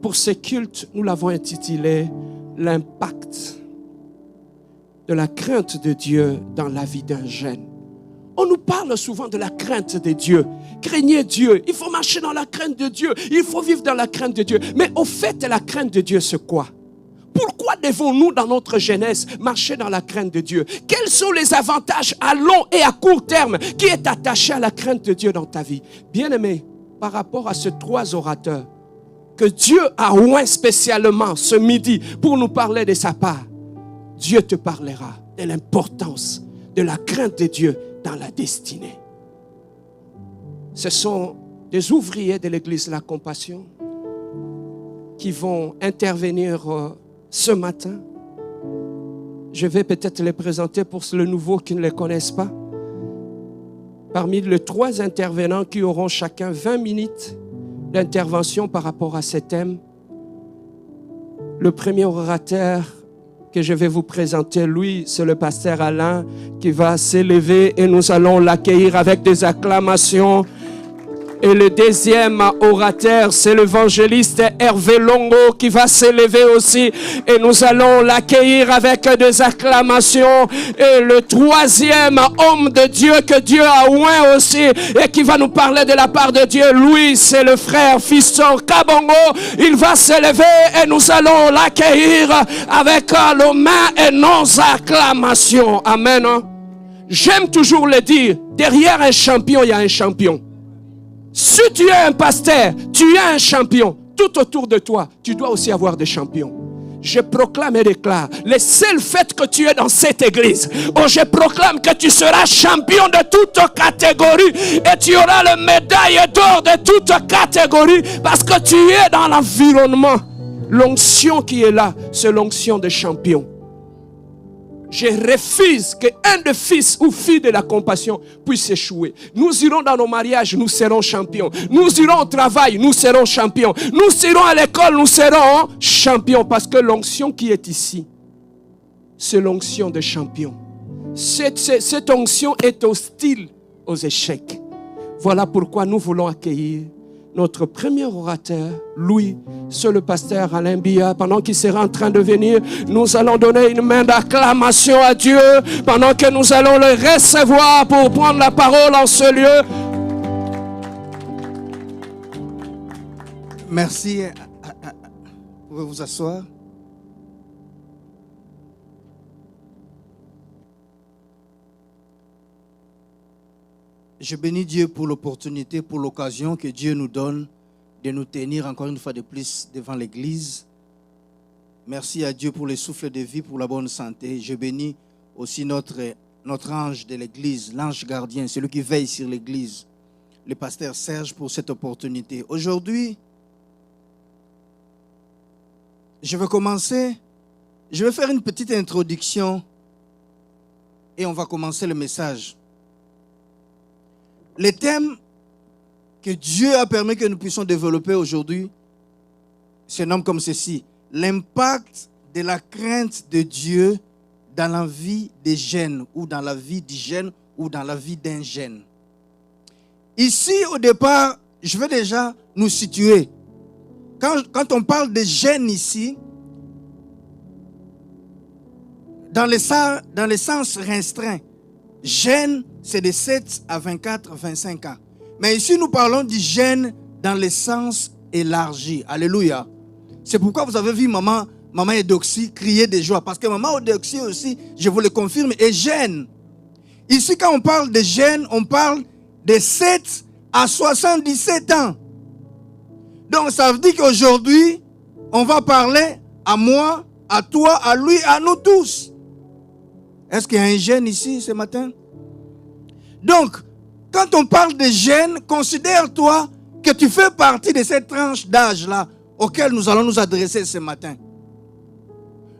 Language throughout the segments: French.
Pour ce culte, nous l'avons intitulé « L'impact de la crainte de Dieu dans la vie d'un jeune ». On nous parle souvent de la crainte de Dieu. Craignez Dieu. Il faut marcher dans la crainte de Dieu. Il faut vivre dans la crainte de Dieu. Mais au fait, la crainte de Dieu, c'est quoi? Pourquoi devons-nous, dans notre jeunesse, marcher dans la crainte de Dieu? Quels sont les avantages à long et à court terme qui est attaché à la crainte de Dieu dans ta vie? Bien-aimé, par rapport à ces 3 orateurs que Dieu a oint spécialement ce midi pour nous parler de sa part, Dieu te parlera de l'importance de la crainte de Dieu dans la destinée. Ce sont des ouvriers de l'église La Compassion qui vont intervenir ce matin. Je vais peut-être les présenter pour le nouveau qui ne les connaissent pas. Parmi les 3 intervenants qui auront chacun 20 minutes d'intervention par rapport à ce thème, le premier orateur que je vais vous présenter, lui, c'est le pasteur Alain qui va s'élever et nous allons l'accueillir avec des acclamations. Et le deuxième orateur, c'est l'évangéliste Hervé Longo qui va s'élever aussi et nous allons l'accueillir avec des acclamations. Et le troisième homme de Dieu que Dieu a oint aussi et qui va nous parler de la part de Dieu, lui, c'est le frère Fiston Kabongo. Il va s'élever et nous allons l'accueillir avec nos mains et nos acclamations. Amen. J'aime toujours le dire, derrière un champion, il y a un champion. Si tu es un pasteur, tu es un champion. Tout autour de toi, tu dois aussi avoir des champions. Je proclame et déclare, le seul fait que tu es dans cette église, je proclame que tu seras champion de toute catégorie et tu auras le médaille d'or de toute catégorie parce que tu es dans l'environnement. L'onction qui est là, c'est l'onction de champion. Je refuse qu'un des fils ou filles de la compassion puisse échouer. Nous irons dans nos mariages, nous serons champions. Nous irons au travail, nous serons champions. Nous irons à l'école, nous serons champions. Parce que l'onction qui est ici, c'est l'onction de champion. Cette onction est hostile aux échecs. Voilà pourquoi nous voulons accueillir notre premier orateur, Louis, c'est le pasteur Alain Bia. Pendant qu'il sera en train de venir, nous allons donner une main d'acclamation à Dieu pendant que nous allons le recevoir pour prendre la parole en ce lieu. Merci. Vous pouvez vous asseoir. Je bénis Dieu pour l'opportunité, pour l'occasion que Dieu nous donne de nous tenir encore une fois de plus devant l'Église. Merci à Dieu pour le souffle de vie, pour la bonne santé. Je bénis aussi notre ange de l'Église, l'ange gardien, celui qui veille sur l'Église, le pasteur Serge, pour cette opportunité. Aujourd'hui, je vais faire une petite introduction et on va commencer le message. Le thème que Dieu a permis que nous puissions développer aujourd'hui se nomme comme ceci: l'impact de la crainte de Dieu dans la vie des jeunes, ou dans la vie du jeune, ou dans la vie d'un jeune. Ici, au départ, je vais déjà nous situer. Quand on parle de jeunes ici, dans le sens restreint, jeunes, c'est de 7 à 24, 25 ans. Mais ici, nous parlons du jeune dans le sens élargi. Alléluia. C'est pourquoi vous avez vu maman Eudoxie crier de joie. Parce que maman Eudoxie aussi, je vous le confirme, est jeune. Ici, quand on parle de jeunes, on parle de 7 à 77 ans. Donc, ça veut dire qu'aujourd'hui, on va parler à moi, à toi, à lui, à nous tous. Est-ce qu'il y a un jeune ici ce matin? Donc, quand on parle de jeunes, considère-toi que tu fais partie de cette tranche d'âge-là auquel nous allons nous adresser ce matin.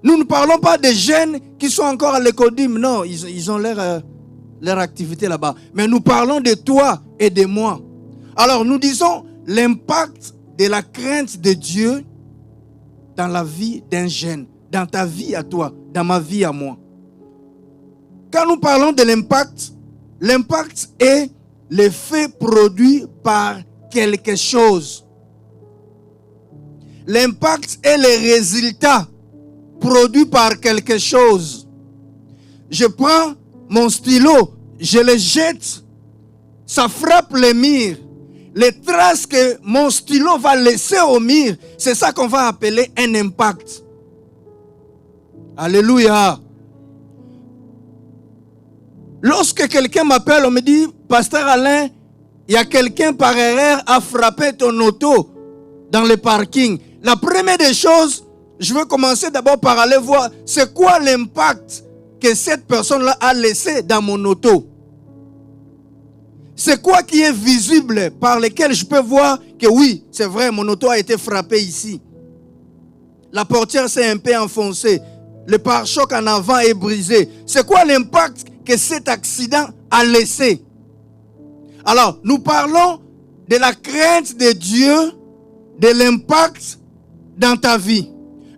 Nous ne parlons pas des jeunes qui sont encore à l'école-dîme. Non, ils ont leur activité là-bas. Mais nous parlons de toi et de moi. Alors, nous disons l'impact de la crainte de Dieu dans la vie d'un jeune, dans ta vie à toi, dans ma vie à moi. Quand nous parlons de l'impact, l'impact est l'effet produit par quelque chose. L'impact est le résultat produit par quelque chose. Je prends mon stylo, je le jette, ça frappe le mur. Les traces que mon stylo va laisser au mur, c'est ça qu'on va appeler un impact. Alléluia. Lorsque quelqu'un m'appelle, on me dit, Pasteur Alain, il y a quelqu'un par erreur a frappé ton auto dans le parking. La première des choses, je veux commencer d'abord par aller voir, c'est quoi l'impact que cette personne-là a laissé dans mon auto. C'est quoi qui est visible par lequel je peux voir que oui, c'est vrai, mon auto a été frappé ici. La portière s'est un peu enfoncée. Le pare-choc en avant est brisé. C'est quoi l'impact que cet accident a laissé? Alors, nous parlons de la crainte de Dieu, de l'impact dans ta vie.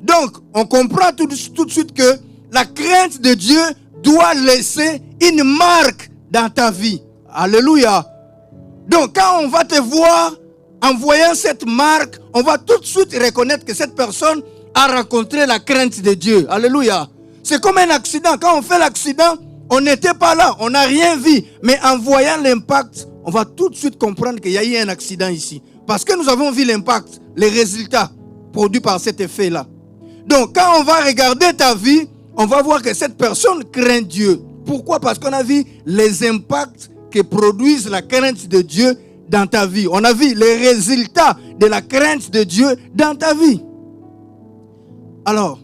Donc, on comprend tout de suite que la crainte de Dieu doit laisser une marque dans ta vie. Alléluia. Donc, quand on va te voir en voyant cette marque, on va tout de suite reconnaître que cette personne a rencontré la crainte de Dieu. Alléluia. C'est comme un accident. Quand on fait l'accident, on n'était pas là, on n'a rien vu. Mais en voyant l'impact, on va tout de suite comprendre qu'il y a eu un accident ici. Parce que nous avons vu l'impact, les résultats produits par cet effet-là. Donc, quand on va regarder ta vie, on va voir que cette personne craint Dieu. Pourquoi? Parce qu'on a vu les impacts que produisent la crainte de Dieu dans ta vie. On a vu les résultats de la crainte de Dieu dans ta vie. Alors,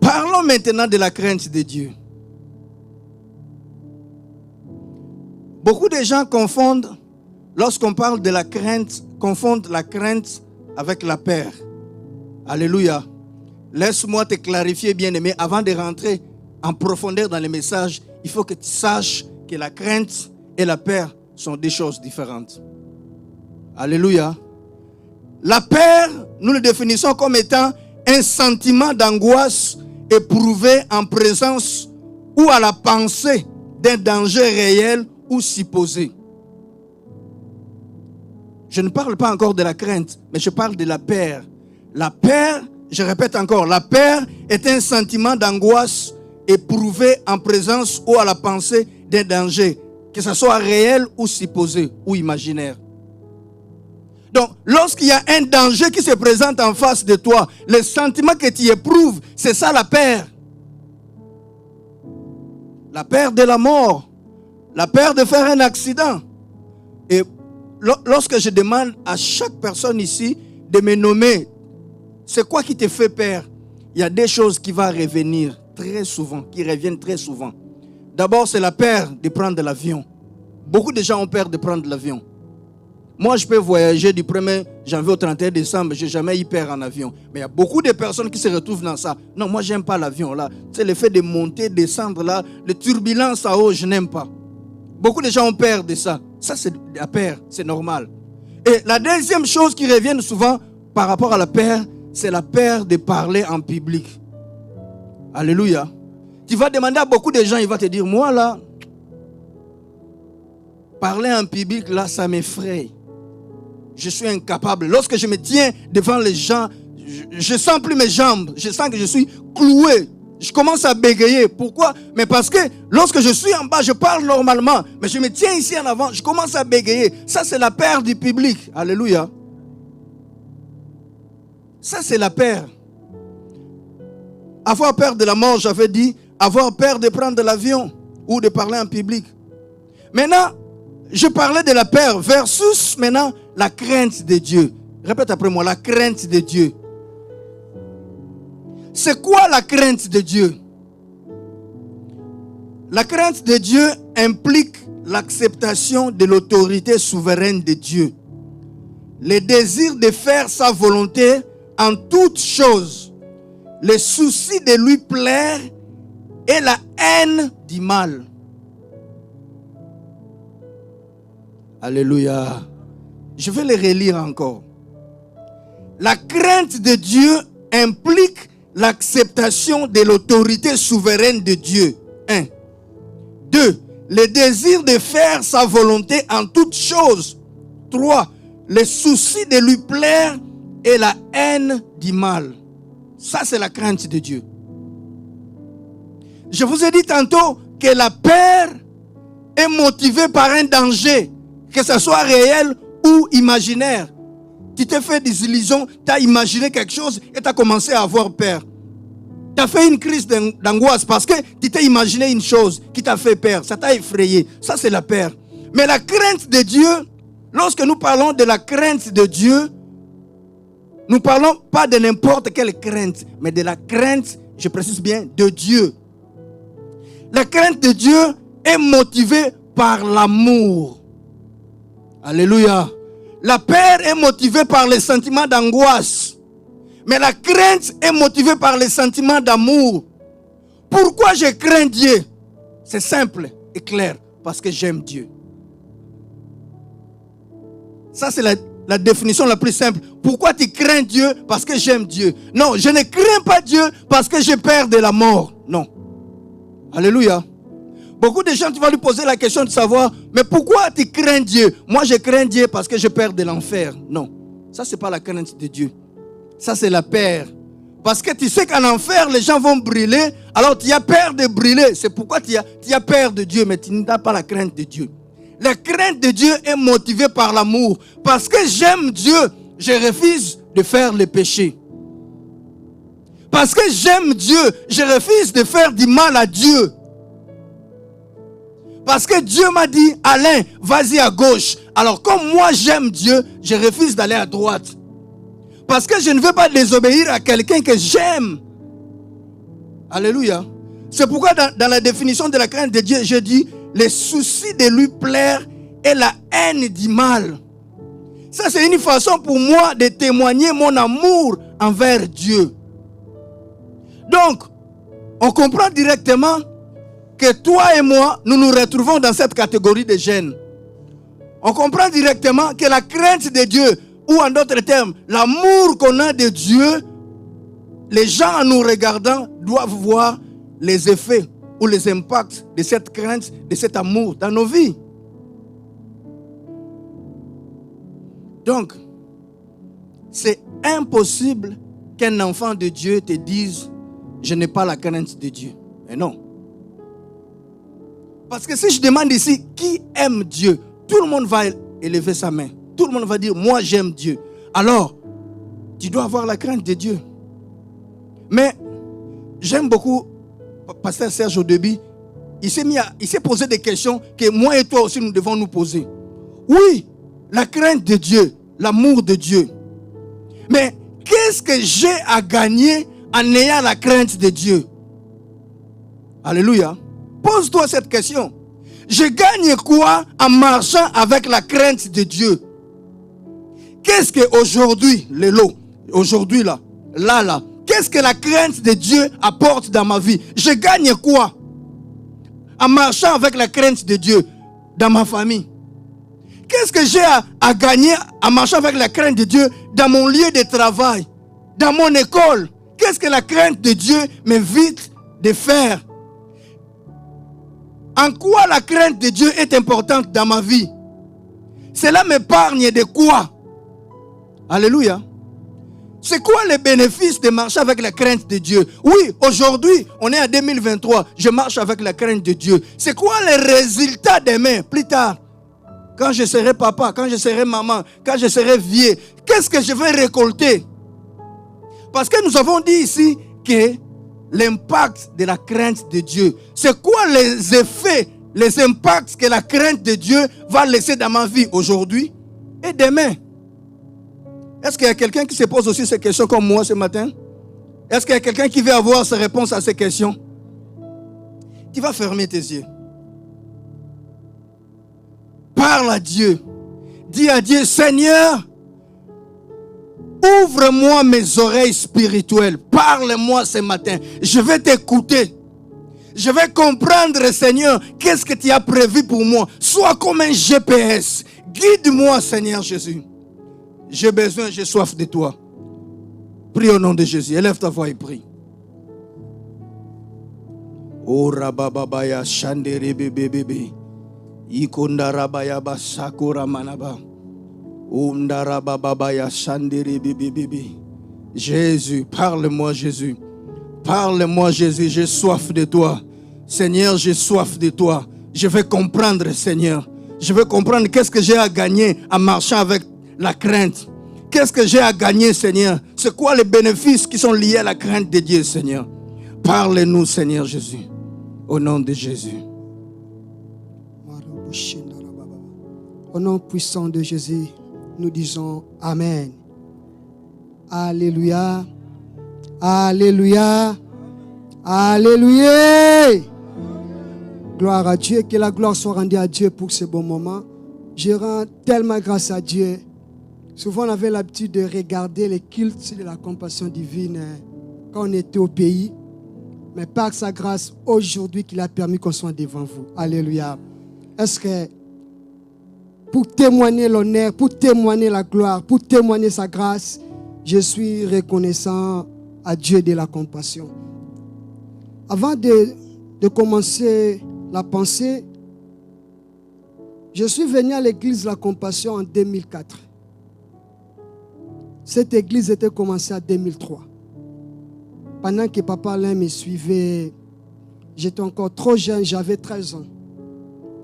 parlons maintenant de la crainte de Dieu. Beaucoup de gens confondent, lorsqu'on parle de la crainte, confondent la crainte avec la peur. Alléluia. Laisse-moi te clarifier, bien-aimé, avant de rentrer en profondeur dans le message, il faut que tu saches que la crainte et la peur sont des choses différentes. Alléluia. La peur, nous le définissons comme étant un sentiment d'angoisse éprouvé en présence ou à la pensée d'un danger réel ou supposé. Je ne parle pas encore de la crainte, mais je parle de la peur. La peur, je répète encore, la peur est un sentiment d'angoisse éprouvé en présence ou à la pensée d'un danger, que ce soit réel ou supposé ou imaginaire. Donc, lorsqu'il y a un danger qui se présente en face de toi, le sentiment que tu éprouves, c'est ça la peur. La peur de la mort, la peur de faire un accident. Et lorsque je demande à chaque personne ici de me nommer, c'est quoi qui te fait peur? Il y a des choses qui vont revenir très souvent, qui reviennent très souvent. D'abord, c'est la peur de prendre l'avion. Beaucoup de gens ont peur de prendre l'avion. Moi, je peux voyager du 1er janvier au 31 décembre, je n'ai jamais eu peur en avion. Mais il y a beaucoup de personnes qui se retrouvent dans ça. Non, moi, je n'aime pas l'avion. Là, c'est le fait de monter, descendre, là, les turbulences en haut, je n'aime pas. Beaucoup de gens ont peur de ça. Ça, c'est la peur, c'est normal. Et la deuxième chose qui revient souvent par rapport à la peur, c'est la peur de parler en public. Alléluia. Tu vas demander à beaucoup de gens, ils vont te dire, moi là, parler en public, là, ça m'effraie. Je suis incapable. Lorsque je me tiens devant les gens, je sens plus mes jambes. Je sens que je suis cloué. Je commence à bégayer. Pourquoi? Mais parce que lorsque je suis en bas, je parle normalement. Mais je me tiens ici en avant, je commence à bégayer. Ça, c'est la peur du public. Alléluia. Ça, c'est la peur. Avoir peur de la mort, j'avais dit. Avoir peur de prendre l'avion ou de parler en public. Maintenant, je parlais de la peur versus maintenant la crainte de Dieu. Répète après moi, la crainte de Dieu. C'est quoi la crainte de Dieu? La crainte de Dieu implique l'acceptation de l'autorité souveraine de Dieu. Le désir de faire sa volonté en toutes choses. Le souci de lui plaire et la haine du mal. Alléluia. Je vais le relire encore. La crainte de Dieu implique l'acceptation de l'autorité souveraine de Dieu. 1. 2. Le désir de faire sa volonté en toutes choses. 3. Le souci de lui plaire et la haine du mal. Ça, c'est la crainte de Dieu. Je vous ai dit tantôt que la peur est motivée par un danger, que ce soit réel ou imaginaire. Tu t'es fait des illusions, tu as imaginé quelque chose et tu as commencé à avoir peur. Tu as fait une crise d'angoisse parce que tu t'es imaginé une chose qui t'a fait peur. Ça t'a effrayé. Ça, c'est la peur. Mais la crainte de Dieu, lorsque nous parlons de la crainte de Dieu, nous ne parlons pas de n'importe quelle crainte, mais de la crainte, je précise bien, de Dieu. La crainte de Dieu est motivée par l'amour. Alléluia. La peur est motivée par les sentiments d'angoisse. Mais la crainte est motivée par les sentiments d'amour. Pourquoi je crains Dieu? C'est simple et clair. Parce que j'aime Dieu. Ça, c'est la définition la plus simple. Pourquoi tu crains Dieu? Parce que j'aime Dieu. Non, je ne crains pas Dieu parce que j'ai peur de la mort. Non. Alléluia. Beaucoup de gens, tu vas lui poser la question de savoir, mais pourquoi tu crains Dieu? Moi, je crains Dieu parce que j'ai peur de l'enfer. Non. Ça, ce n'est pas la crainte de Dieu. Ça, c'est la peur. Parce que tu sais qu'en enfer, les gens vont brûler. Alors, tu as peur de brûler. C'est pourquoi tu as peur de Dieu, mais tu n'as pas la crainte de Dieu. La crainte de Dieu est motivée par l'amour. Parce que j'aime Dieu, je refuse de faire le péché. Parce que j'aime Dieu, je refuse de faire du mal à Dieu. Parce que Dieu m'a dit, Alain, vas-y à gauche. Alors, comme moi j'aime Dieu, je refuse d'aller à droite. Parce que je ne veux pas désobéir à quelqu'un que j'aime. Alléluia. C'est pourquoi dans la définition de la crainte de Dieu, je dis les soucis de lui plaire et la haine du mal. Ça, c'est une façon pour moi de témoigner mon amour envers Dieu. Donc, on comprend directement que toi et moi, nous nous retrouvons dans cette catégorie de jeunes. On comprend directement que la crainte de Dieu, ou en d'autres termes, l'amour qu'on a de Dieu, les gens en nous regardant doivent voir les effets ou les impacts de cette crainte, de cet amour dans nos vies. Donc, c'est impossible qu'un enfant de Dieu te dise « Je n'ai pas la crainte de Dieu ». Mais non. Parce que si je demande ici qui aime Dieu, tout le monde va élever sa main. Tout le monde va dire, moi j'aime Dieu. Alors, tu dois avoir la crainte de Dieu. Mais, j'aime beaucoup Pasteur Serge au début. Il s'est posé des questions que moi et toi aussi nous devons nous poser. Oui, la crainte de Dieu, l'amour de Dieu. Mais, qu'est-ce que j'ai à gagner en ayant la crainte de Dieu? Alléluia. Pose-toi cette question. Je gagne quoi en marchant avec la crainte de Dieu? Qu'est-ce qu'aujourd'hui, aujourd'hui là, qu'est-ce que la crainte de Dieu apporte dans ma vie? Je gagne quoi en marchant avec la crainte de Dieu dans ma famille? Qu'est-ce que j'ai à gagner en marchant avec la crainte de Dieu dans mon lieu de travail, dans mon école? Qu'est-ce que la crainte de Dieu m'invite de faire? En quoi la crainte de Dieu est importante dans ma vie? Cela m'épargne de quoi? Alléluia. C'est quoi les bénéfices de marcher avec la crainte de Dieu? Oui, aujourd'hui, on est en 2023, je marche avec la crainte de Dieu. C'est quoi les résultats demain, plus tard? Quand je serai papa, quand je serai maman, quand je serai vieux, qu'est-ce que je vais récolter? Parce que nous avons dit ici que l'impact de la crainte de Dieu. C'est quoi les effets, les impacts que la crainte de Dieu va laisser dans ma vie aujourd'hui et demain? Est-ce qu'il y a quelqu'un qui se pose aussi ces questions comme moi ce matin? Est-ce qu'il y a quelqu'un qui veut avoir sa réponse à ces questions? Tu vas fermer tes yeux. Parle à Dieu. Dis à Dieu, Seigneur, ouvre-moi mes oreilles spirituelles. Parle-moi ce matin. Je vais t'écouter. Je vais comprendre, Seigneur, qu'est-ce que tu as prévu pour moi. Sois comme un GPS. Guide-moi, Seigneur Jésus. J'ai besoin, j'ai soif de toi. Prie au nom de Jésus. Élève ta voix et prie. Oh rabababaya shandere bebe bebe. Ikonda rabaya basakura manaba. Jésus, parle-moi Jésus. Parle-moi Jésus, j'ai soif de toi. Seigneur, j'ai soif de toi. Je veux comprendre, Seigneur. Je veux comprendre qu'est-ce que j'ai à gagner en marchant avec la crainte. Qu'est-ce que j'ai à gagner, Seigneur? C'est quoi les bénéfices qui sont liés à la crainte de Dieu, Seigneur? Parle-nous, Seigneur Jésus. Au nom de Jésus. Au nom puissant de Jésus, nous disons Amen. Alléluia. Alléluia. Alléluia. Gloire à Dieu. Que la gloire soit rendue à Dieu pour ce bon moment. Je rends tellement grâce à Dieu. Souvent, on avait l'habitude de regarder les cultes de la compassion divine quand on était au pays. Mais par sa grâce, aujourd'hui, qu'il a permis qu'on soit devant vous. Alléluia. Est-ce que pour témoigner l'honneur, pour témoigner la gloire, pour témoigner sa grâce, je suis reconnaissant à Dieu de la compassion. Avant de commencer la pensée, je suis venu à l'église de la compassion en 2004. Cette église était commencée en 2003. Pendant que Papa Alain me suivait, j'étais encore trop jeune, j'avais 13 ans.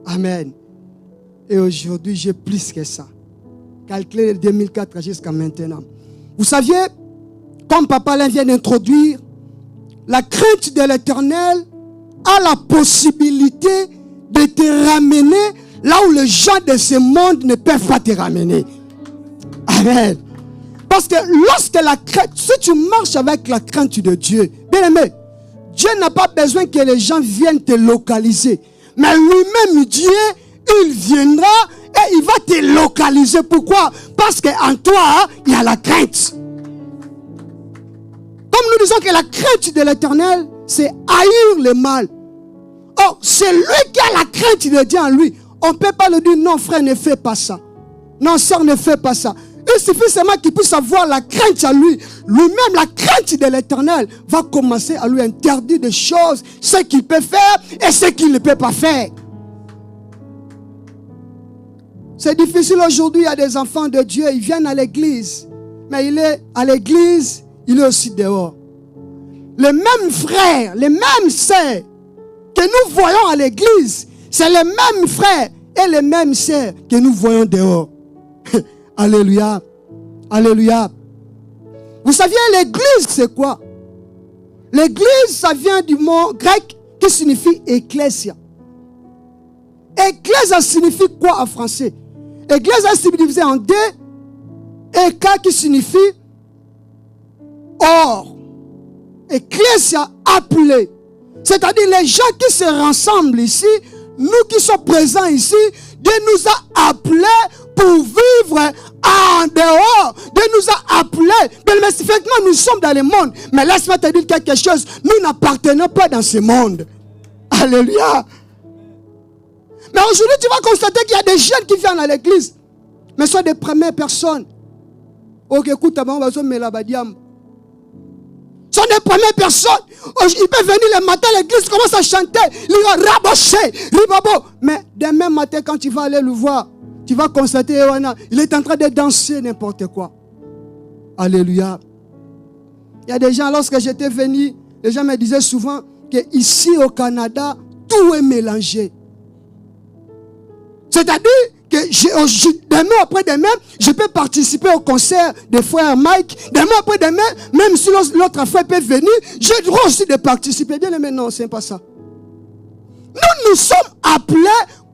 Amen. Et aujourd'hui, j'ai plus que ça. Calculez de 2004 jusqu'à maintenant. Vous saviez, comme Papa Alain vient d'introduire, la crainte de l'Éternel a la possibilité de te ramener là où les gens de ce monde ne peuvent pas te ramener. Amen. Parce que lorsque la crainte, si tu marches avec la crainte de Dieu, bien aimé, Dieu n'a pas besoin que les gens viennent te localiser. Mais lui-même, Dieu, il viendra et il va te localiser. Pourquoi? Parce qu'en toi, il y a la crainte. Comme nous disons que la crainte de l'Éternel, c'est haïr le mal. Or, c'est lui qui a la crainte de Dieu en lui. On ne peut pas lui dire, non frère, ne fais pas ça. Non sœur, ne fais pas ça. Il suffit seulement qu'il puisse avoir la crainte à lui. Lui-même, la crainte de l'Éternel va commencer à lui interdire des choses, ce qu'il peut faire et ce qu'il ne peut pas faire. C'est difficile aujourd'hui, il y a des enfants de Dieu, ils viennent à l'église. Mais il est à l'église, il est aussi dehors. Les mêmes frères, les mêmes sœurs que nous voyons à l'église, c'est les mêmes frères et les mêmes sœurs que nous voyons dehors. Alléluia. Alléluia. Vous saviez, l'église, c'est quoi? L'église, ça vient du mot grec qui signifie ecclésia. Ecclésia signifie quoi en français? Ecclésia est divisé en deux. Eka qui signifie or. Ecclésia appelé. C'est-à-dire les gens qui se rassemblent ici, nous qui sommes présents ici, Dieu nous a appelés pour vivre en dehors. Dieu nous a appelés. Mais effectivement, nous sommes dans le monde. Mais laisse-moi te dire quelque chose. Nous n'appartenons pas dans ce monde. Alléluia. Mais aujourd'hui, tu vas constater qu'il y a des jeunes qui viennent à l'église. Mais ce sont des premières personnes. Ok, écoute, on va se mettre là-bas. Ce sont des premières personnes. Ils peuvent venir le matin à l'église, commence à chanter. Ils vont rabocher, ribabo. Mais demain matin, quand tu vas aller le voir, tu vas constater, il est en train de danser n'importe quoi. Alléluia. Il y a des gens, lorsque j'étais venu, les gens me disaient souvent qu'ici au Canada, tout est mélangé. C'est-à-dire que demain après-demain, je peux participer au concert de frère Mike. Demain après-demain, même si l'autre frère peut venir, j'ai le droit aussi de participer. Bien aimé, non, ce n'est pas ça. Nous sommes appelés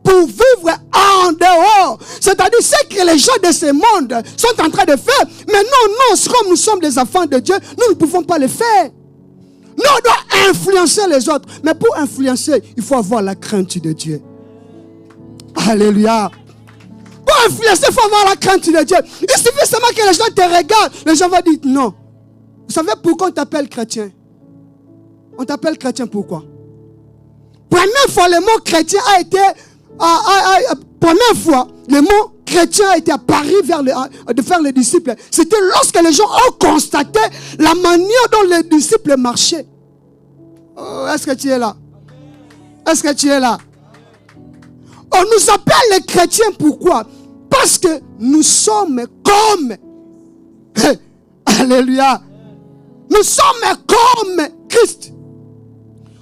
pour vivre en dehors. C'est-à-dire ce que les gens de ce monde sont en train de faire. Mais non, comme nous sommes des enfants de Dieu, nous ne pouvons pas le faire. Nous, on doit influencer les autres. Mais pour influencer, il faut avoir la crainte de Dieu. Alléluia. Pour influencer, il faut avoir la crainte de Dieu. Il suffit seulement que les gens te regardent. Les gens vont dire non. Vous savez pourquoi on t'appelle chrétien? On t'appelle chrétien pourquoi? Première fois, le mot chrétien a été... première fois, le mot chrétien a été apparu de faire les disciples. C'était lorsque les gens ont constaté la manière dont les disciples marchaient. Oh, est-ce que tu es là? Est-ce que tu es là? On nous appelle les chrétiens pourquoi? Parce que nous sommes comme... Alléluia. Nous sommes comme Christ.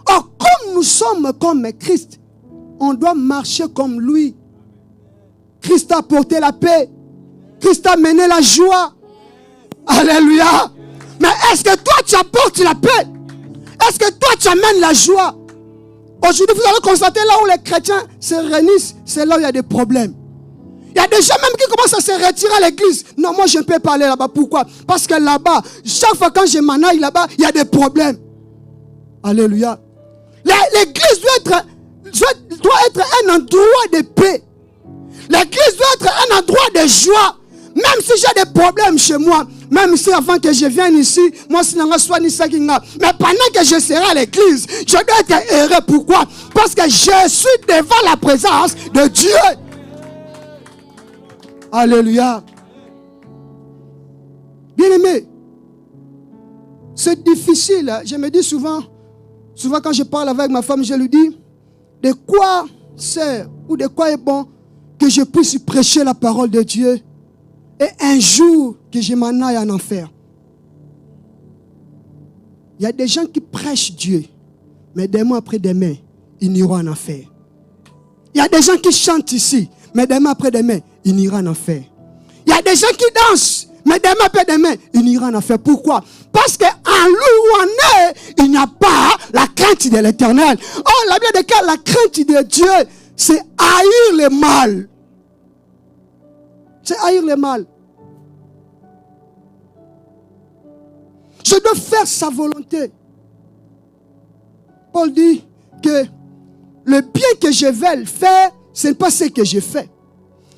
Or, comme nous sommes comme Christ, on doit marcher comme lui. Christ a porté la paix. Christ a mené la joie. Alléluia. Mais est-ce que toi tu apportes la paix? Est-ce que toi tu amènes la joie? Aujourd'hui, vous allez constater là où les chrétiens se réunissent, c'est là où il y a des problèmes. Il y a des gens même qui commencent à se retirer à l'église. Non, moi je ne peux pas aller là-bas. Pourquoi? Parce que là-bas, chaque fois quand je m'en aille là-bas, il y a des problèmes. Alléluia. L'église doit être un endroit de paix. L'église doit être un endroit de joie. Même si j'ai des problèmes chez moi, même si avant que je vienne ici, moi si je sois ni ça qui n'a. Mais pendant que je serai à l'église, je dois être heureux. Pourquoi? Parce que je suis devant la présence de Dieu. Alléluia. Bien-aimé, c'est difficile. Je me dis souvent quand je parle avec ma femme, je lui dis, de quoi sert ou de quoi est bon que je puisse prêcher la parole de Dieu et un jour que je m'en aille en enfer. Il y a des gens qui prêchent Dieu, mais demain après demain, ils n'iront en enfer. Il y a des gens qui chantent ici, mais demain après demain, ils n'iront en enfer. Il y a des gens qui dansent, mais demain après demain, ils n'iront en enfer. Pourquoi? Parce qu'en lui où on est, il n'y a pas la crainte de l'Éternel. Oh, la Bible déclare la crainte de Dieu, c'est haïr le mal. C'est haïr le mal. Je dois faire sa volonté. Paul dit que le bien que je vais faire, ce n'est pas ce que je fais.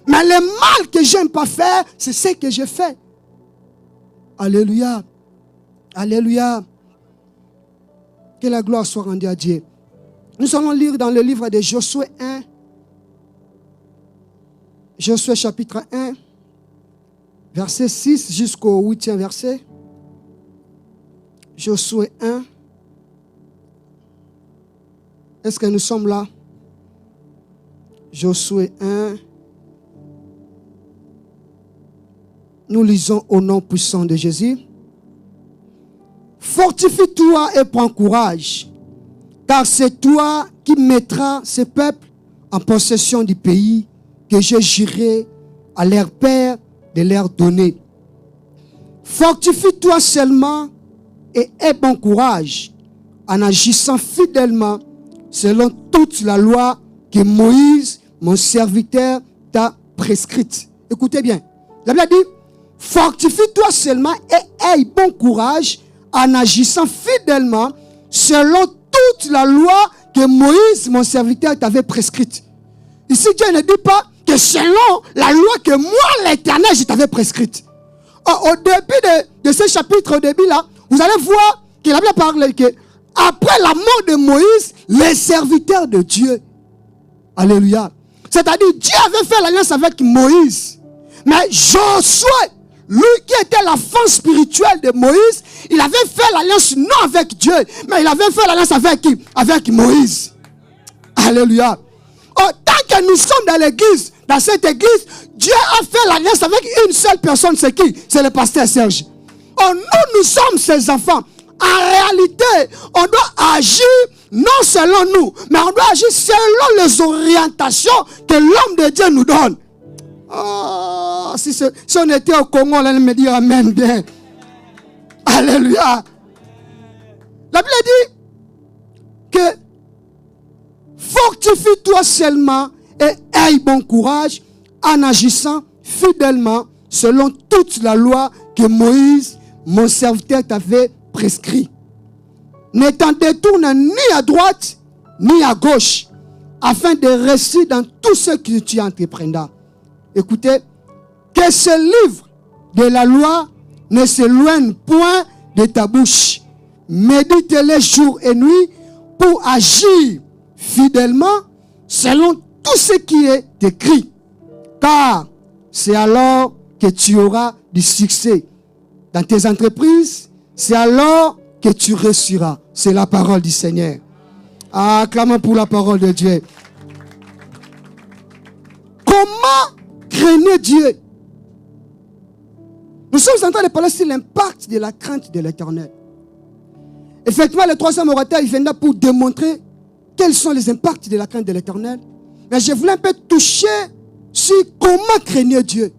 Mais le mal que je n'aime pas faire, c'est ce que je fais. Alléluia. Alléluia. Que la gloire soit rendue à Dieu. Nous allons lire dans le livre de Josué 1. Josué chapitre 1, verset 6 jusqu'au 8e verset. Josué 1. Est-ce que nous sommes là? Josué 1. Nous lisons au nom puissant de Jésus. Fortifie-toi et prends courage, car c'est toi qui mettras ce peuple en possession du pays que je jurerai à leur père de leur donner. Fortifie-toi seulement et aie bon courage en agissant fidèlement selon toute la loi que Moïse, mon serviteur, t'a prescrite. Écoutez bien, la Bible dit, fortifie-toi seulement et aie bon courage en agissant fidèlement selon toute la loi que Moïse, mon serviteur, t'avait prescrite. Ici, Dieu ne dit pas que selon la loi que moi, l'Éternel, je t'avais prescrite. Au début de ce chapitre, au début là, vous allez voir qu'il a bien parlé que après la mort de Moïse, les serviteurs de Dieu, alléluia, c'est-à-dire Dieu avait fait l'alliance avec Moïse, mais Josué, lui qui était l'enfant spirituel de Moïse, il avait fait l'alliance non avec Dieu, mais il avait fait l'alliance avec qui? Avec Moïse. Alléluia. Oh, tant que nous sommes dans l'église, dans cette église, Dieu a fait l'alliance avec une seule personne, c'est qui? C'est le pasteur Serge. Oh, nous sommes ses enfants. En réalité, on doit agir non selon nous, mais on doit agir selon les orientations que l'homme de Dieu nous donne. Oh, si on était au Congo, on allait me dire amen bien. Alléluia. La Bible dit que fortifie-toi seulement et aie bon courage en agissant fidèlement selon toute la loi que Moïse, mon serviteur, t'avait prescrit. Ne t'en détourne ni à droite ni à gauche, afin de réussir dans tout ce que tu entreprendras. Écoutez, que ce livre de la loi ne s'éloigne point de ta bouche. Médite-le jour et nuit pour agir fidèlement selon tout ce qui est écrit. Car c'est alors que tu auras du succès dans tes entreprises. C'est alors que tu réussiras. C'est la parole du Seigneur. Acclamons pour la parole de Dieu. Comment craignez Dieu. Nous sommes en train de parler sur l'impact de la crainte de l'Éternel. Effectivement, le troisième orateur, il viendra pour démontrer quels sont les impacts de la crainte de l'Éternel. Mais je voulais un peu toucher sur comment craigner Dieu.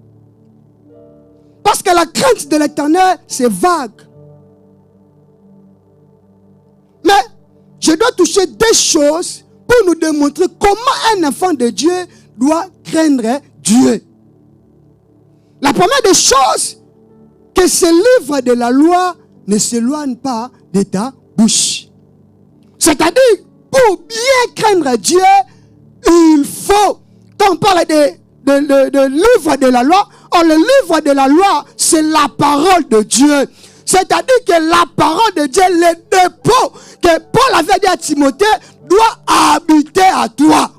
Parce que la crainte de l'Éternel, c'est vague. Mais je dois toucher des choses pour nous démontrer comment un enfant de Dieu doit craindre Dieu. La première des choses, que ce livre de la loi ne s'éloigne pas de ta bouche. C'est-à-dire, pour bien craindre Dieu, il faut, quand on parle de livre de la loi, le livre de la loi, c'est la parole de Dieu. C'est-à-dire que la parole de Dieu, le dépôt que Paul avait dit à Timothée, doit habiter à toi.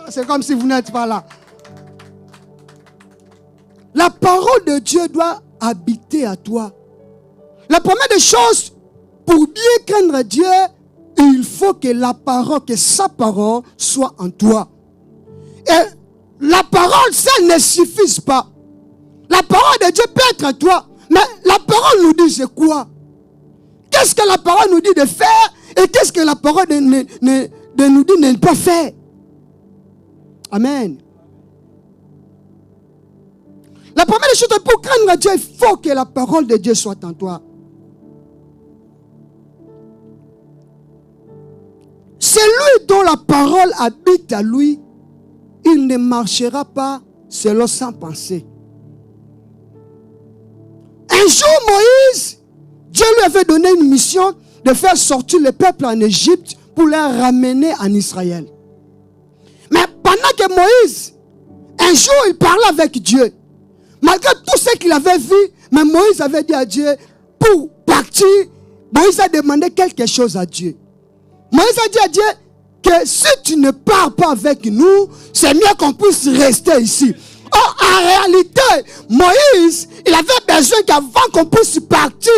C'est comme si vous n'êtes pas là. La parole de Dieu doit habiter à toi. La première des choses, pour bien craindre Dieu, il faut que la parole, que sa parole soit en toi. Et la parole, ça ne suffit pas. La parole de Dieu peut être en toi. Mais la parole nous dit c'est quoi? Qu'est-ce que la parole nous dit de faire? Et qu'est-ce que la parole de nous dit de ne pas faire? Amen. La première chose, pour craindre Dieu, il faut que la parole de Dieu soit en toi. Celui dont la parole habite à lui, il ne marchera pas selon sa pensée. Un jour, Moïse, Dieu lui avait donné une mission de faire sortir le peuple en Égypte pour les ramener en Israël. Mais pendant que Moïse, un jour, il parlait avec Dieu. Malgré tout ce qu'il avait vu, mais Moïse avait dit à Dieu, pour partir, Moïse a demandé quelque chose à Dieu. Moïse a dit à Dieu que si tu ne pars pas avec nous, c'est mieux qu'on puisse rester ici. Or, en réalité, Moïse, il avait besoin qu'avant qu'on puisse partir,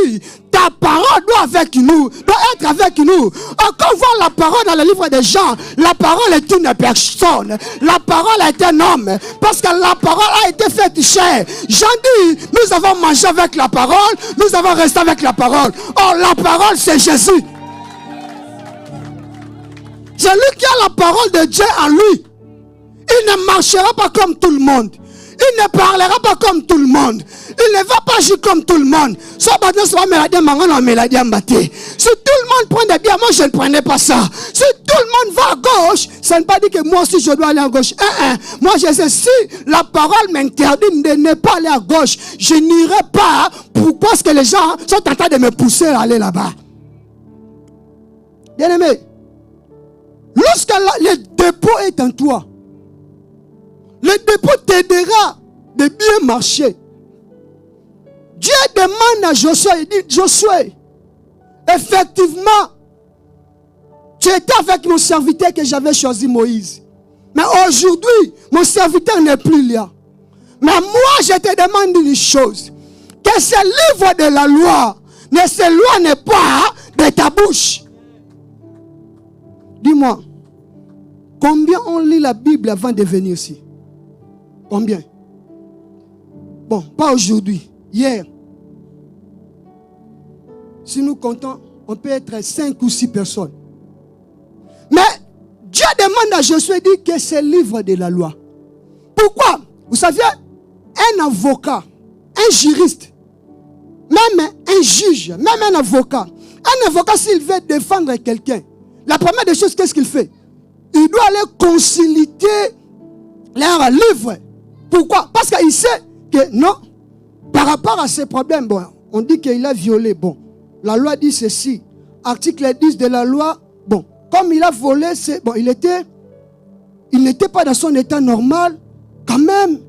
ta parole doit être avec nous. Or, quand on voit la parole dans le livre de Jean, la parole est une personne. La parole est un homme. Parce que la parole a été faite chair. Jean dit, nous avons mangé avec la parole, nous avons resté avec la parole. Or, la parole, c'est Jésus. Celui qui a la parole de Dieu en lui, il ne marchera pas comme tout le monde. Il ne parlera pas comme tout le monde. Il ne va pas agir comme tout le monde. Si tout le monde prend des biens, moi je ne prenais pas ça. Si tout le monde va à gauche, ça ne veut pas dire que moi aussi je dois aller à gauche. Moi je sais, si la parole m'interdit de ne pas aller à gauche, je n'irai pas parce que les gens sont en train de me pousser à aller là-bas. Bien aimé, lorsque le dépôt est en toi, le dépôt t'aidera de bien marcher. Dieu demande à Josué, il dit, Josué, effectivement, tu étais avec mon serviteur que j'avais choisi, Moïse. Mais aujourd'hui, mon serviteur n'est plus là. Mais moi, je te demande une chose. Que ce livre de la loi ne s'éloigne pas de ta bouche. Dis-moi, combien on lit la Bible avant de venir ici? Combien? Bon, pas aujourd'hui, hier. Si nous comptons, on peut être 5 ou 6 personnes. Mais Dieu demande à Josué, dit que c'est le livre de la loi. Pourquoi? Vous savez, un avocat, un juriste, même un juge, même un avocat, s'il veut défendre quelqu'un, la première des choses, qu'est-ce qu'il fait? Il doit aller concilier leur livre. Pourquoi? Parce qu'il sait que non, par rapport à ces problèmes, bon, on dit qu'il a violé. Bon, la loi dit ceci. Article 10 de la loi, bon, comme il a volé, bon, il n'était pas dans son état normal, quand même,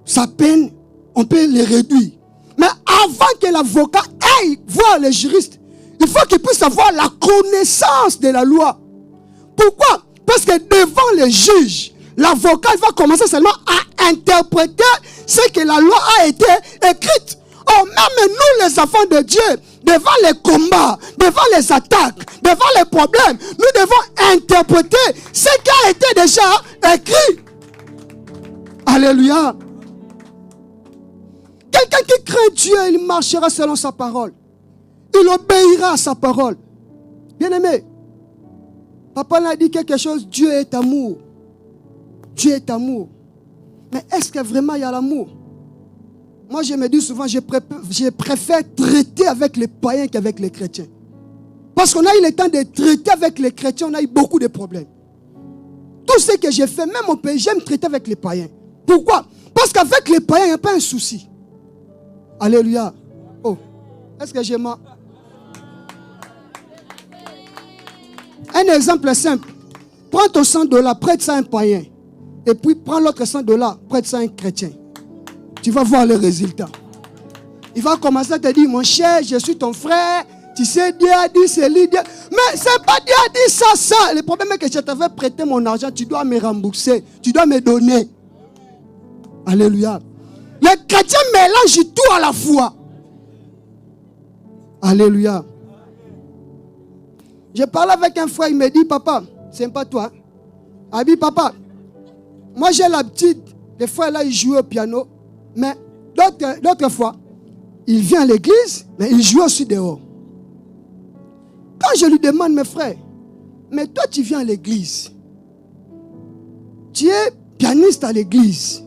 sa peine, on peut le réduire. Mais avant que l'avocat aille voir le juriste, il faut qu'il puisse avoir la connaissance de la loi. Pourquoi? Parce que devant le juge, l'avocat va commencer seulement à interpréter ce que la loi a été écrite. Oh, même nous les enfants de Dieu, devant les combats, devant les attaques, devant les problèmes, nous devons interpréter ce qui a été déjà écrit. Alléluia. Quelqu'un qui craint Dieu, il marchera selon sa parole. Il obéira à sa parole. Bien-aimé, papa l'a dit quelque chose, Dieu est amour. Dieu est amour. Mais est-ce que vraiment il y a l'amour? Moi, je me dis souvent, je préfère traiter avec les païens qu'avec les chrétiens. Parce qu'on a eu le temps de traiter avec les chrétiens, on a eu beaucoup de problèmes. Tout ce que j'ai fait, même au pays, j'aime traiter avec les païens. Pourquoi? Parce qu'avec les païens, il n'y a pas un souci. Alléluia. Oh, est-ce que j'ai ma... Un exemple simple. Prends ton $100, prête ça à un païen. Et puis prends l'autre $100, prête ça à un chrétien. Tu vas voir le résultat. Il va commencer à te dire, mon cher, je suis ton frère. Tu sais, Dieu a dit, c'est lui. Mais c'est pas Dieu a dit ça. Le problème est que je t'avais prêté mon argent, tu dois me rembourser. Tu dois me donner. Alléluia. Les chrétiens mélangent tout à la fois. Alléluia. Je parlais avec un frère, il me dit, papa, c'est pas toi. Il dit, papa, moi j'ai l'habitude, des fois là, il joue au piano, mais d'autres fois, il vient à l'église, mais il joue aussi dehors. Quand je lui demande, mes frères, mais toi tu viens à l'église, tu es pianiste à l'église,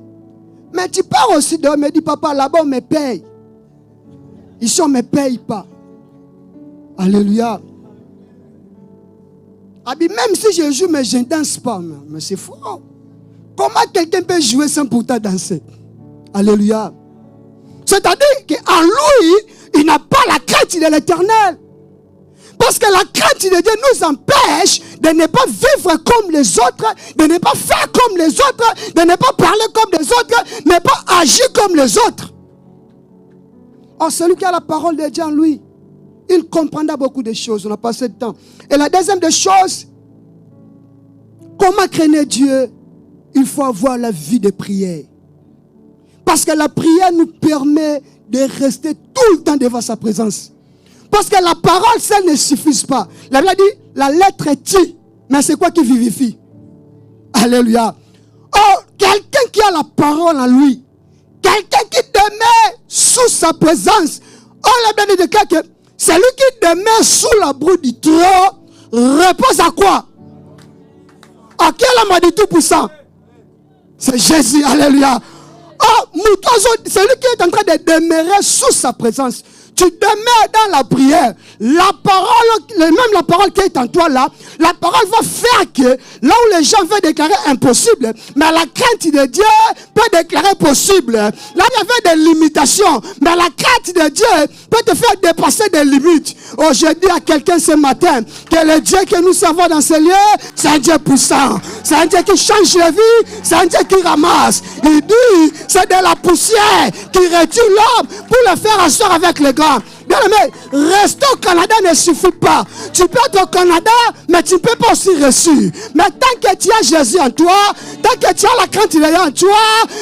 mais tu pars aussi dehors, il me dit, papa, là-bas on me paye. Ici on ne me paye pas. Alléluia. Même si je joue, mais je ne danse pas. Mais c'est faux. Comment quelqu'un peut jouer sans pourtant danser? Alléluia. C'est-à-dire qu'en lui, il n'a pas la crainte de l'Éternel. Parce que la crainte de Dieu nous empêche de ne pas vivre comme les autres, de ne pas faire comme les autres, de ne pas parler comme les autres, de ne pas agir comme les autres. Or, celui qui a la parole de Dieu en lui, il comprendra beaucoup de choses. On a passé de temps. Et la deuxième des choses, comment craindre Dieu? Il faut avoir la vie de prière. Parce que la prière nous permet de rester tout le temps devant sa présence. Parce que la parole seule ne suffit pas. La Bible dit, la lettre tue, mais c'est quoi qui vivifie? Alléluia. Oh, quelqu'un qui a la parole en lui, quelqu'un qui demeure sous sa présence. Oh, la Bible dit que celui qui demeure sous l'abri du trône repose à quoi? À quel homme a dit tout puissant? C'est Jésus, alléluia. Oh, celui qui est en train de demeurer sous sa présence. Tu demeures dans la prière. La parole, même la parole qui est en toi là, la parole va faire que là où les gens veulent déclarer impossible, mais la crainte de Dieu peut déclarer possible. Là il y avait des limitations, mais la crainte de Dieu peut te faire dépasser des limites. Oh, je dis à quelqu'un ce matin que le Dieu que nous servons dans ce lieu, c'est un Dieu puissant. C'est un Dieu qui change la vie, c'est un Dieu qui ramasse. Il dit, c'est de la poussière qui retire l'homme pour le faire asseoir avec les gars. Bien aimé, rester au Canada ne suffit pas. Tu peux être au Canada, mais tu ne peux pas aussi reçu. Mais tant que tu as Jésus en toi, tant que tu as la crainte de Dieu en toi,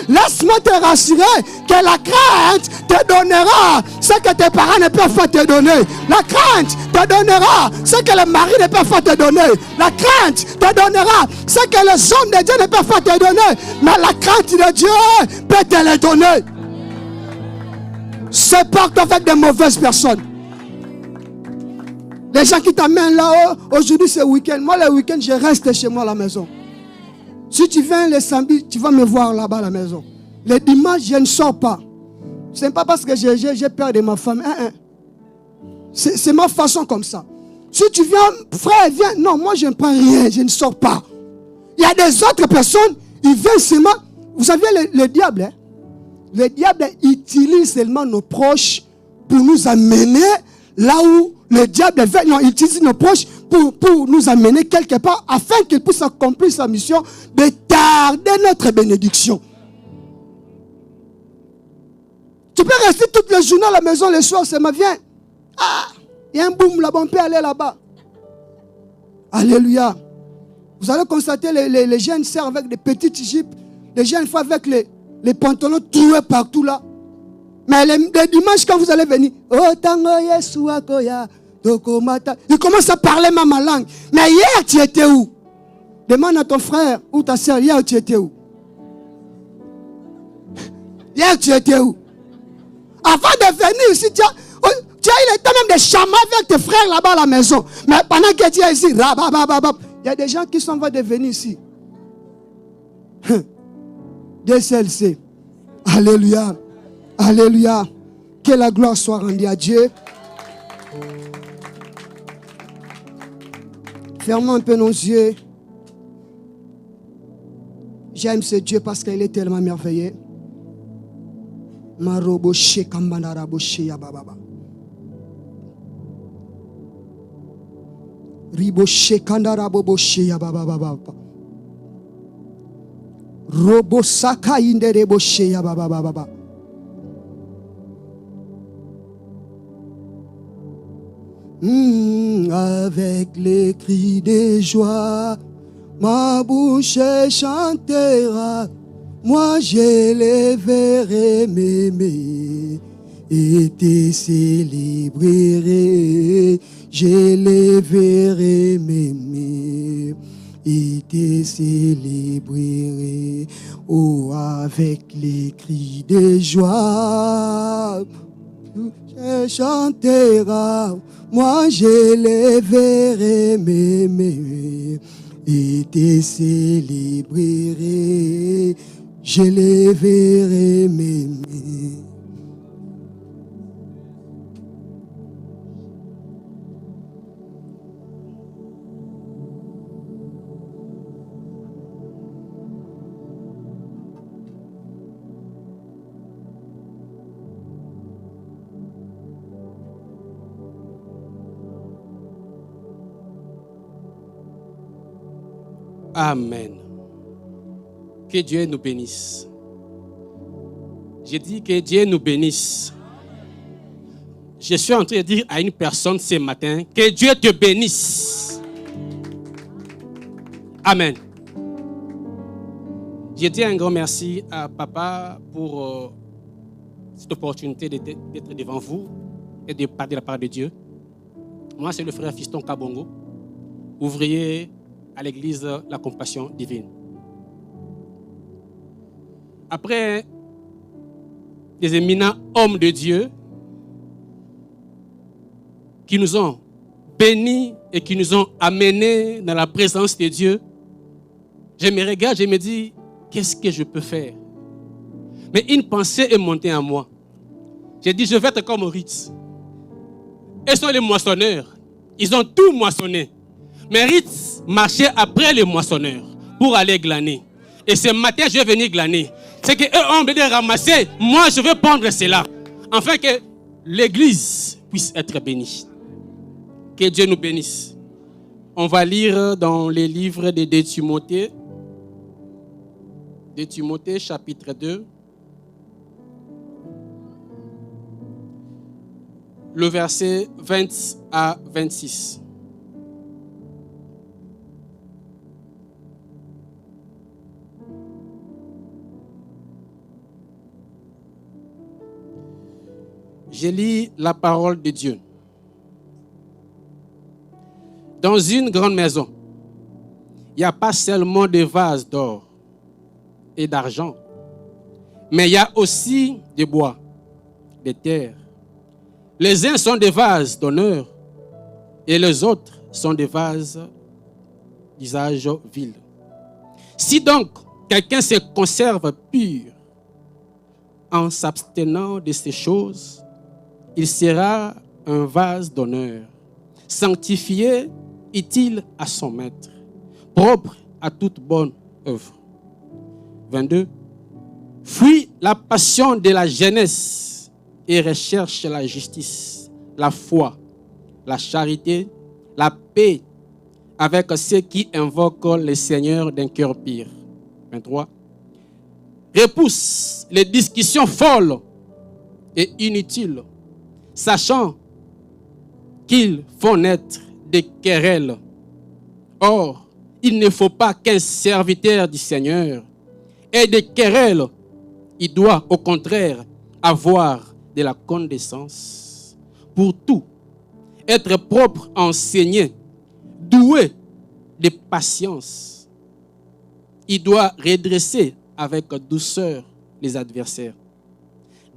laisse-moi te rassurer que la crainte te donnera ce que tes parents ne peuvent pas te donner. La crainte te donnera ce que le mari ne peut pas te donner. La crainte te donnera ce que les hommes de Dieu ne peuvent pas te donner. Mais la crainte de Dieu peut te le donner. Sépare-toi avec des mauvaises personnes. Les gens qui t'amènent là-haut, aujourd'hui c'est week-end. Moi, le week-end, je reste chez moi à la maison. Si tu viens le samedi, tu vas me voir là-bas à la maison. Le dimanche, je ne sors pas. Ce n'est pas parce que j'ai peur de ma femme. C'est ma façon comme ça. Si tu viens, frère, viens. Non, moi, je ne prends rien, je ne sors pas. Il y a des autres personnes, ils viennent seulement. Vous savez, le diable, hein? Le diable utilise seulement nos proches pour nous amener là où le diable veut. Non, il utilise nos proches pour nous amener quelque part afin qu'il puisse accomplir sa mission de tarder notre bénédiction. Tu peux rester toute la journée à la maison, le soir, ça me vient. Ah, il y a un boom là-bas, on peut aller là-bas. Alléluia. Vous allez constater les jeunes servent avec des petites jeeps, les jeunes font avec les pantalons troués partout là. Mais les dimanches, quand vous allez venir, oh, tango Yesu akoya, tokomata. Il commence à parler ma langue. Mais hier, tu étais où? Demande à ton frère ou ta soeur, hier, tu étais où? Hier, tu étais où? Avant de venir ici, tu as eu le temps même de chamailler avec tes frères là-bas à la maison. Mais pendant que tu es ici, il y a des gens qui sont en train de venir ici. Dieu seul sait. Alléluia. Alléluia. Que la gloire soit rendue à Dieu. Fermons un peu nos yeux. J'aime ce Dieu parce qu'il est tellement merveilleux. Maroboshe kambanaraboshe yababa. Riboshe kandaraboboshe yababa. Robosaka indereboshe yababa. Avec les cris de joie, ma bouche chantera. Moi je les verrai m'aimer et te célébrerai. Je les verrai m'aimer et te célébrerai. Oh, avec les cris de joie, je chantera. Moi je les verrai m'aimer et te célébrerai. Je les verrai m'aimer. Amen. Que Dieu nous bénisse. J'ai dit que Dieu nous bénisse. Je suis en train de dire à une personne ce matin que Dieu te bénisse. Amen. J'ai dit un grand merci à papa pour cette opportunité d'être devant vous et de parler de la parole de Dieu. Moi, c'est le frère Fiston Kabongo, ouvrier à l'église La Compassion Divine. Après des éminents hommes de Dieu qui nous ont bénis et qui nous ont amenés dans la présence de Dieu, je me regarde, je me dis, qu'est-ce que je peux faire? Mais une pensée est montée en moi. J'ai dit, je vais être comme Ritz. Ils sont les moissonneurs. Ils ont tout moissonné. Mais Ritz marchait après les moissonneurs pour aller glaner. Et ce matin, je vais venir glaner. C'est qu'eux ont besoin de ramasser. Moi, je veux prendre cela. Afin que l'église puisse être bénie. Que Dieu nous bénisse. On va lire dans les livres de 2 Timothée. 2 Timothée, chapitre 2. Le verset 20 à 26. Je lis la parole de Dieu. Dans une grande maison, il n'y a pas seulement des vases d'or et d'argent, mais il y a aussi des bois, des terres. Les uns sont des vases d'honneur et les autres sont des vases d'usage vil. Si donc quelqu'un se conserve pur en s'abstenant de ces choses, il sera un vase d'honneur, sanctifié, utile à son maître, propre à toute bonne œuvre. 22. Fuis la passion de la jeunesse et recherche la justice, la foi, la charité, la paix avec ceux qui invoquent le Seigneur d'un cœur pur. 23. Repousse les discussions folles et inutiles, sachant qu'ils font naître des querelles. Or, il ne faut pas qu'un serviteur du Seigneur ait des querelles. Il doit, au contraire, avoir de la connaissance, pour tout, être propre, enseigné, doué de patience. Il doit redresser avec douceur les adversaires,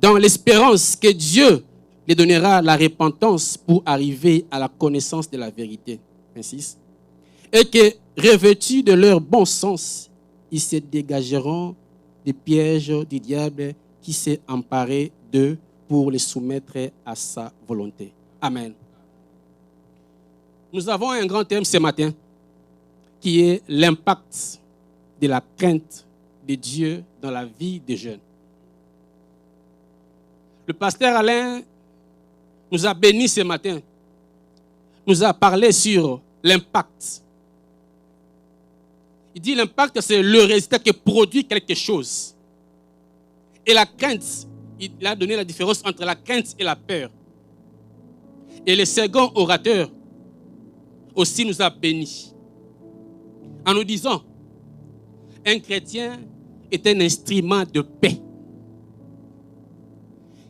dans l'espérance que Dieu lui donnera la repentance pour arriver à la connaissance de la vérité. 26. Et que, revêtus de leur bon sens, ils se dégageront des pièges du diable qui s'est emparé d'eux pour les soumettre à sa volonté. Amen. Nous avons un grand thème ce matin qui est l'impact de la crainte de Dieu dans la vie des jeunes. Le pasteur Alain nous a bénis ce matin, nous a parlé sur l'impact. Il dit l'impact, c'est le résultat qui produit quelque chose. Et la crainte, il a donné la différence entre la crainte et la peur. Et le second orateur aussi nous a bénis en nous disant, un chrétien est un instrument de paix.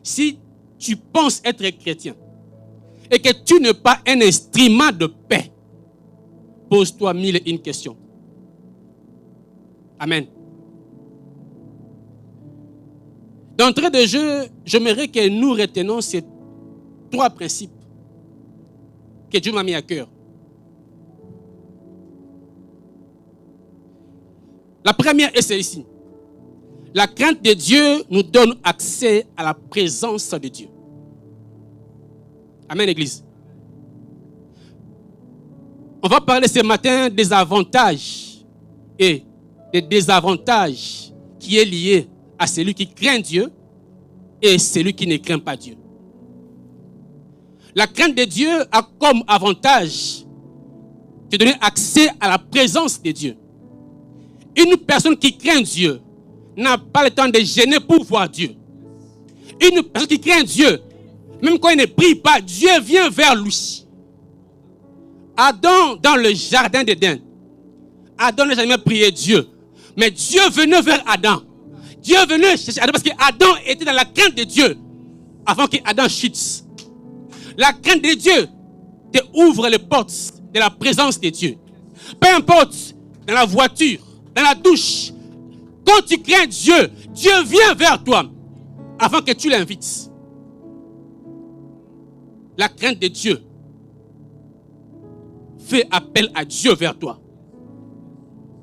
Si tu penses être chrétien et que tu n'es pas un instrument de paix, pose-toi 1001 questions. Amen. D'entrée de jeu, j'aimerais que nous retenions ces 3 principes que Dieu m'a mis à cœur. La première est celle-ci. La crainte de Dieu nous donne accès à la présence de Dieu. Amen, Église. On va parler ce matin des avantages et des désavantages qui est lié à celui qui craint Dieu et celui qui ne craint pas Dieu. La crainte de Dieu a comme avantage de donner accès à la présence de Dieu. Une personne qui craint Dieu n'a pas le temps de gêner pour voir Dieu. Une personne qui craint Dieu, même quand il ne prie pas, Dieu vient vers lui. Adam, dans le jardin d'Éden, Adam n'a jamais prié Dieu. Mais Dieu venait vers Adam. Dieu venait chercher Adam parce qu'Adam était dans la crainte de Dieu avant qu'Adam chute. La crainte de Dieu te ouvre les portes de la présence de Dieu. Peu importe, dans la voiture, dans la douche, quand tu crains Dieu, Dieu vient vers toi avant que tu l'invites. La crainte de Dieu fait appel à Dieu vers toi.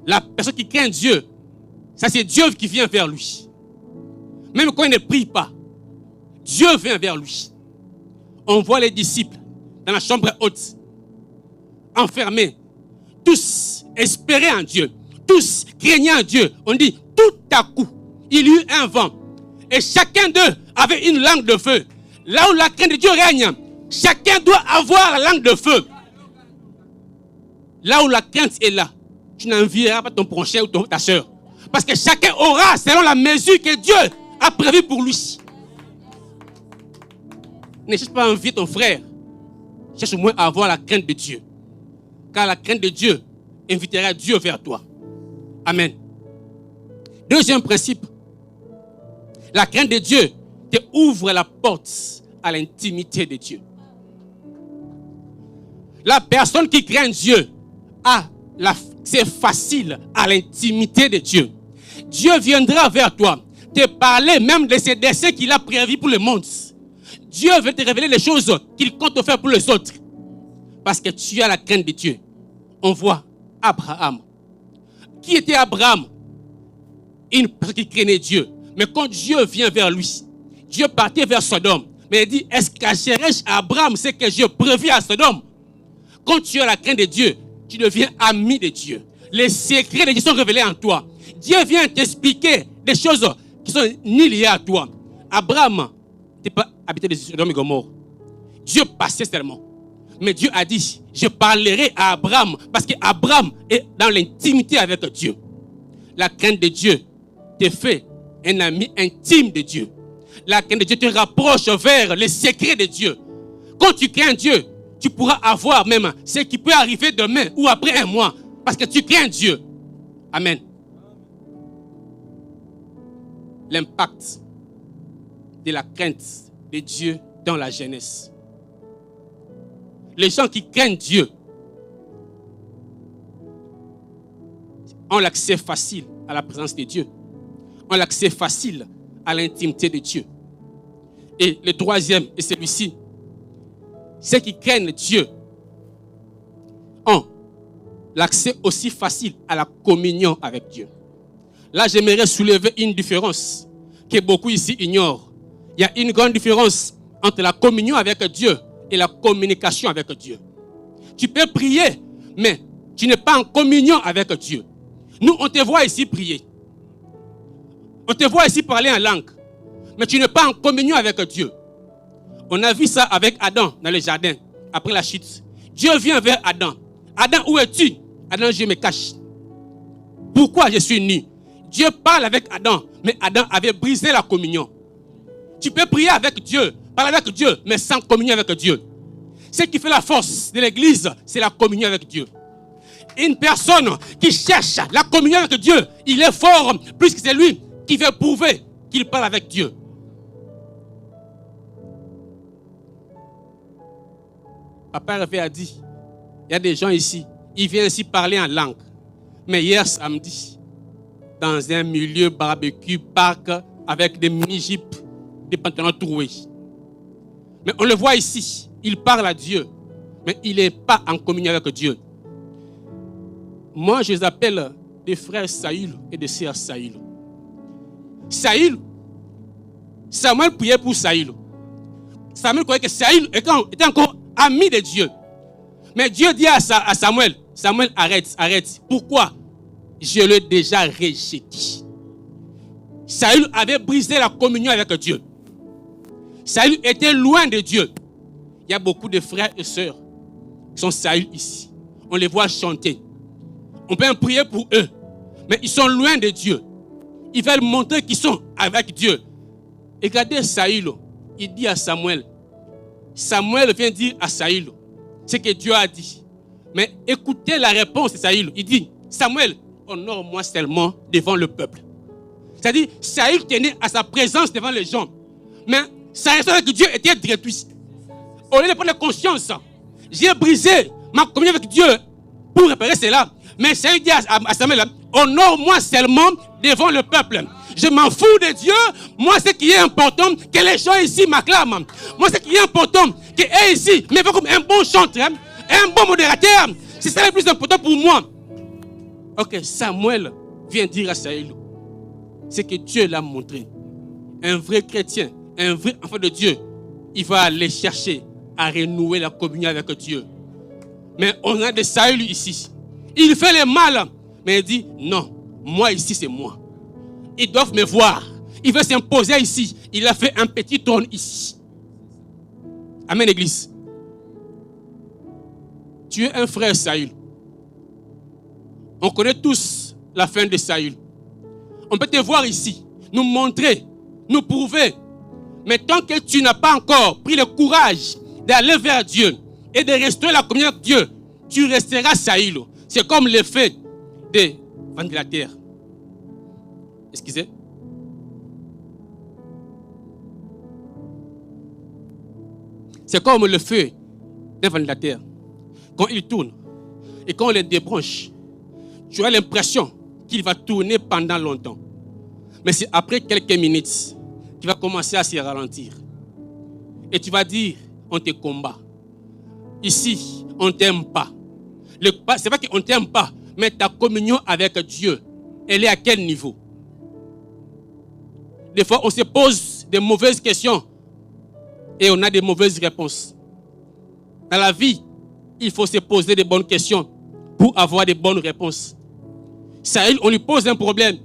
La personne qui craint Dieu, ça c'est Dieu qui vient vers lui. Même quand il ne prie pas, Dieu vient vers lui. On voit les disciples dans la chambre haute, enfermés, tous espéraient en Dieu, tous craignaient en Dieu. On dit, tout à coup, il y eut un vent. Et chacun d'eux avait une langue de feu. Là où la crainte de Dieu règne, chacun doit avoir la langue de feu. Là où la crainte est là, tu n'envieras pas ton prochain ou ta soeur. Parce que chacun aura selon la mesure que Dieu a prévue pour lui. Ne cherche pas à envier ton frère. Cherche au moins à avoir la crainte de Dieu. Car la crainte de Dieu invitera Dieu vers toi. Amen. Deuxième principe. La crainte de Dieu te ouvre la porte à l'intimité de Dieu. La personne qui craint Dieu c'est facile à l'intimité de Dieu. Dieu viendra vers toi, te parler même de ces desseins qu'il a prévus pour le monde. Dieu veut te révéler les choses qu'il compte faire pour les autres. Parce que tu as la crainte de Dieu. On voit Abraham. Qui était Abraham? Une personne qui craignait Dieu. Mais quand Dieu vient vers lui, Dieu partait vers Sodome. Mais il dit, est-ce qu'Acheresh Abraham sait que Dieu prévit à Sodome? Quand tu as la crainte de Dieu, tu deviens ami de Dieu. Les secrets de Dieu sont révélés en toi. Dieu vient t'expliquer des choses qui sont ni liées à toi. Abraham n'était pas habité de Sodome et Gomorrhe. Dieu passait seulement. Mais Dieu a dit, je parlerai à Abraham parce qu'Abraham est dans l'intimité avec Dieu. La crainte de Dieu te fait un ami intime de Dieu. La crainte de Dieu te rapproche vers les secrets de Dieu. Quand tu crains Dieu, tu pourras avoir même ce qui peut arriver demain ou après un mois. Parce que tu crains Dieu. Amen. L'impact de la crainte de Dieu dans la jeunesse. Les gens qui craignent Dieu ont l'accès facile à la présence de Dieu, ont l'accès facile à l'intimité de Dieu. Et le troisième est celui-ci. Ceux qui craignent Dieu ont l'accès aussi facile à la communion avec Dieu. Là, j'aimerais soulever une différence que beaucoup ici ignorent. Il y a une grande différence entre la communion avec Dieu et la communication avec Dieu. Tu peux prier, mais tu n'es pas en communion avec Dieu. Nous, on te voit ici prier. On te voit ici parler en langue, mais tu n'es pas en communion avec Dieu. On a vu ça avec Adam dans le jardin, après la chute. Dieu vient vers Adam. Adam, où es-tu? Adam, je me cache. Pourquoi je suis nu? Dieu parle avec Adam, mais Adam avait brisé la communion. Tu peux prier avec Dieu, parler avec Dieu, mais sans communion avec Dieu. Ce qui fait la force de l'église, c'est la communion avec Dieu. Une personne qui cherche la communion avec Dieu, il est fort, plus que c'est lui qui veut prouver qu'il parle avec Dieu. Papa Hervé a dit, il y a des gens ici, ils viennent ici parler en langue. Mais hier samedi, dans un milieu barbecue, parc, avec des mini-jeeps, des pantalons troués. Mais on le voit ici, il parle à Dieu, mais il n'est pas en communion avec Dieu. Moi, je les appelle des frères Saül et des sœurs Saül. Saül, Samuel priait pour Saül. Samuel croyait que Saül était encore ami de Dieu. Mais Dieu dit à Samuel, Samuel, arrête. Pourquoi? Je l'ai déjà rejeté. Saül avait brisé la communion avec Dieu. Saül était loin de Dieu. Il y a beaucoup de frères et sœurs qui sont Saül ici. On les voit chanter. On peut prier pour eux. Mais ils sont loin de Dieu. Ils veulent montrer qu'ils sont avec Dieu. Et regardez Saül. Il dit à Samuel. Samuel vient dire à Saül ce que Dieu a dit. Mais écoutez la réponse de Saül. Il dit, Samuel, honore-moi seulement devant le peuple. C'est-à-dire, Saül tenait à sa présence devant les gens. Mais sa raison avec Dieu était gratuite. Au lieu de prendre conscience, j'ai brisé ma communion avec Dieu pour réparer cela. Mais Saül dit à Samuel, honore-moi seulement devant le peuple. Je m'en fous de Dieu. Moi, ce qui est important, que les gens ici m'acclament. Moi, ce qui est important, qu'eux ici me voient comme un bon chanteur, un bon modérateur. C'est ça le plus important pour moi. Ok, Samuel vient dire à Saül, c'est que Dieu l'a montré. Un vrai chrétien, un vrai enfant de Dieu, il va aller chercher à renouer la communion avec Dieu. Mais on a des Saül ici. Il fait le mal, mais il dit, non, moi ici c'est moi. Ils doivent me voir. Il veut s'imposer ici. Il a fait un petit trône ici. Amen, Église. Tu es un frère Saül. On connaît tous la fin de Saül. On peut te voir ici, nous montrer, nous prouver. Mais tant que tu n'as pas encore pris le courage d'aller vers Dieu et de restaurer la communion avec Dieu, tu resteras Saül. C'est comme l'effet des ventilateurs. Excusez. C'est comme le feu d'un ventilateur. Quand il tourne et quand on le débranche, tu as l'impression qu'il va tourner pendant longtemps. Mais c'est après quelques minutes qu'il va commencer à se ralentir. Et tu vas dire, on te combat. Ici, on ne t'aime pas. C'est pas qu'on ne t'aime pas, mais ta communion avec Dieu, elle est à quel niveau? Des fois, on se pose des mauvaises questions et on a des mauvaises réponses. Dans la vie, il faut se poser des bonnes questions pour avoir des bonnes réponses. Saül, on lui pose un problème,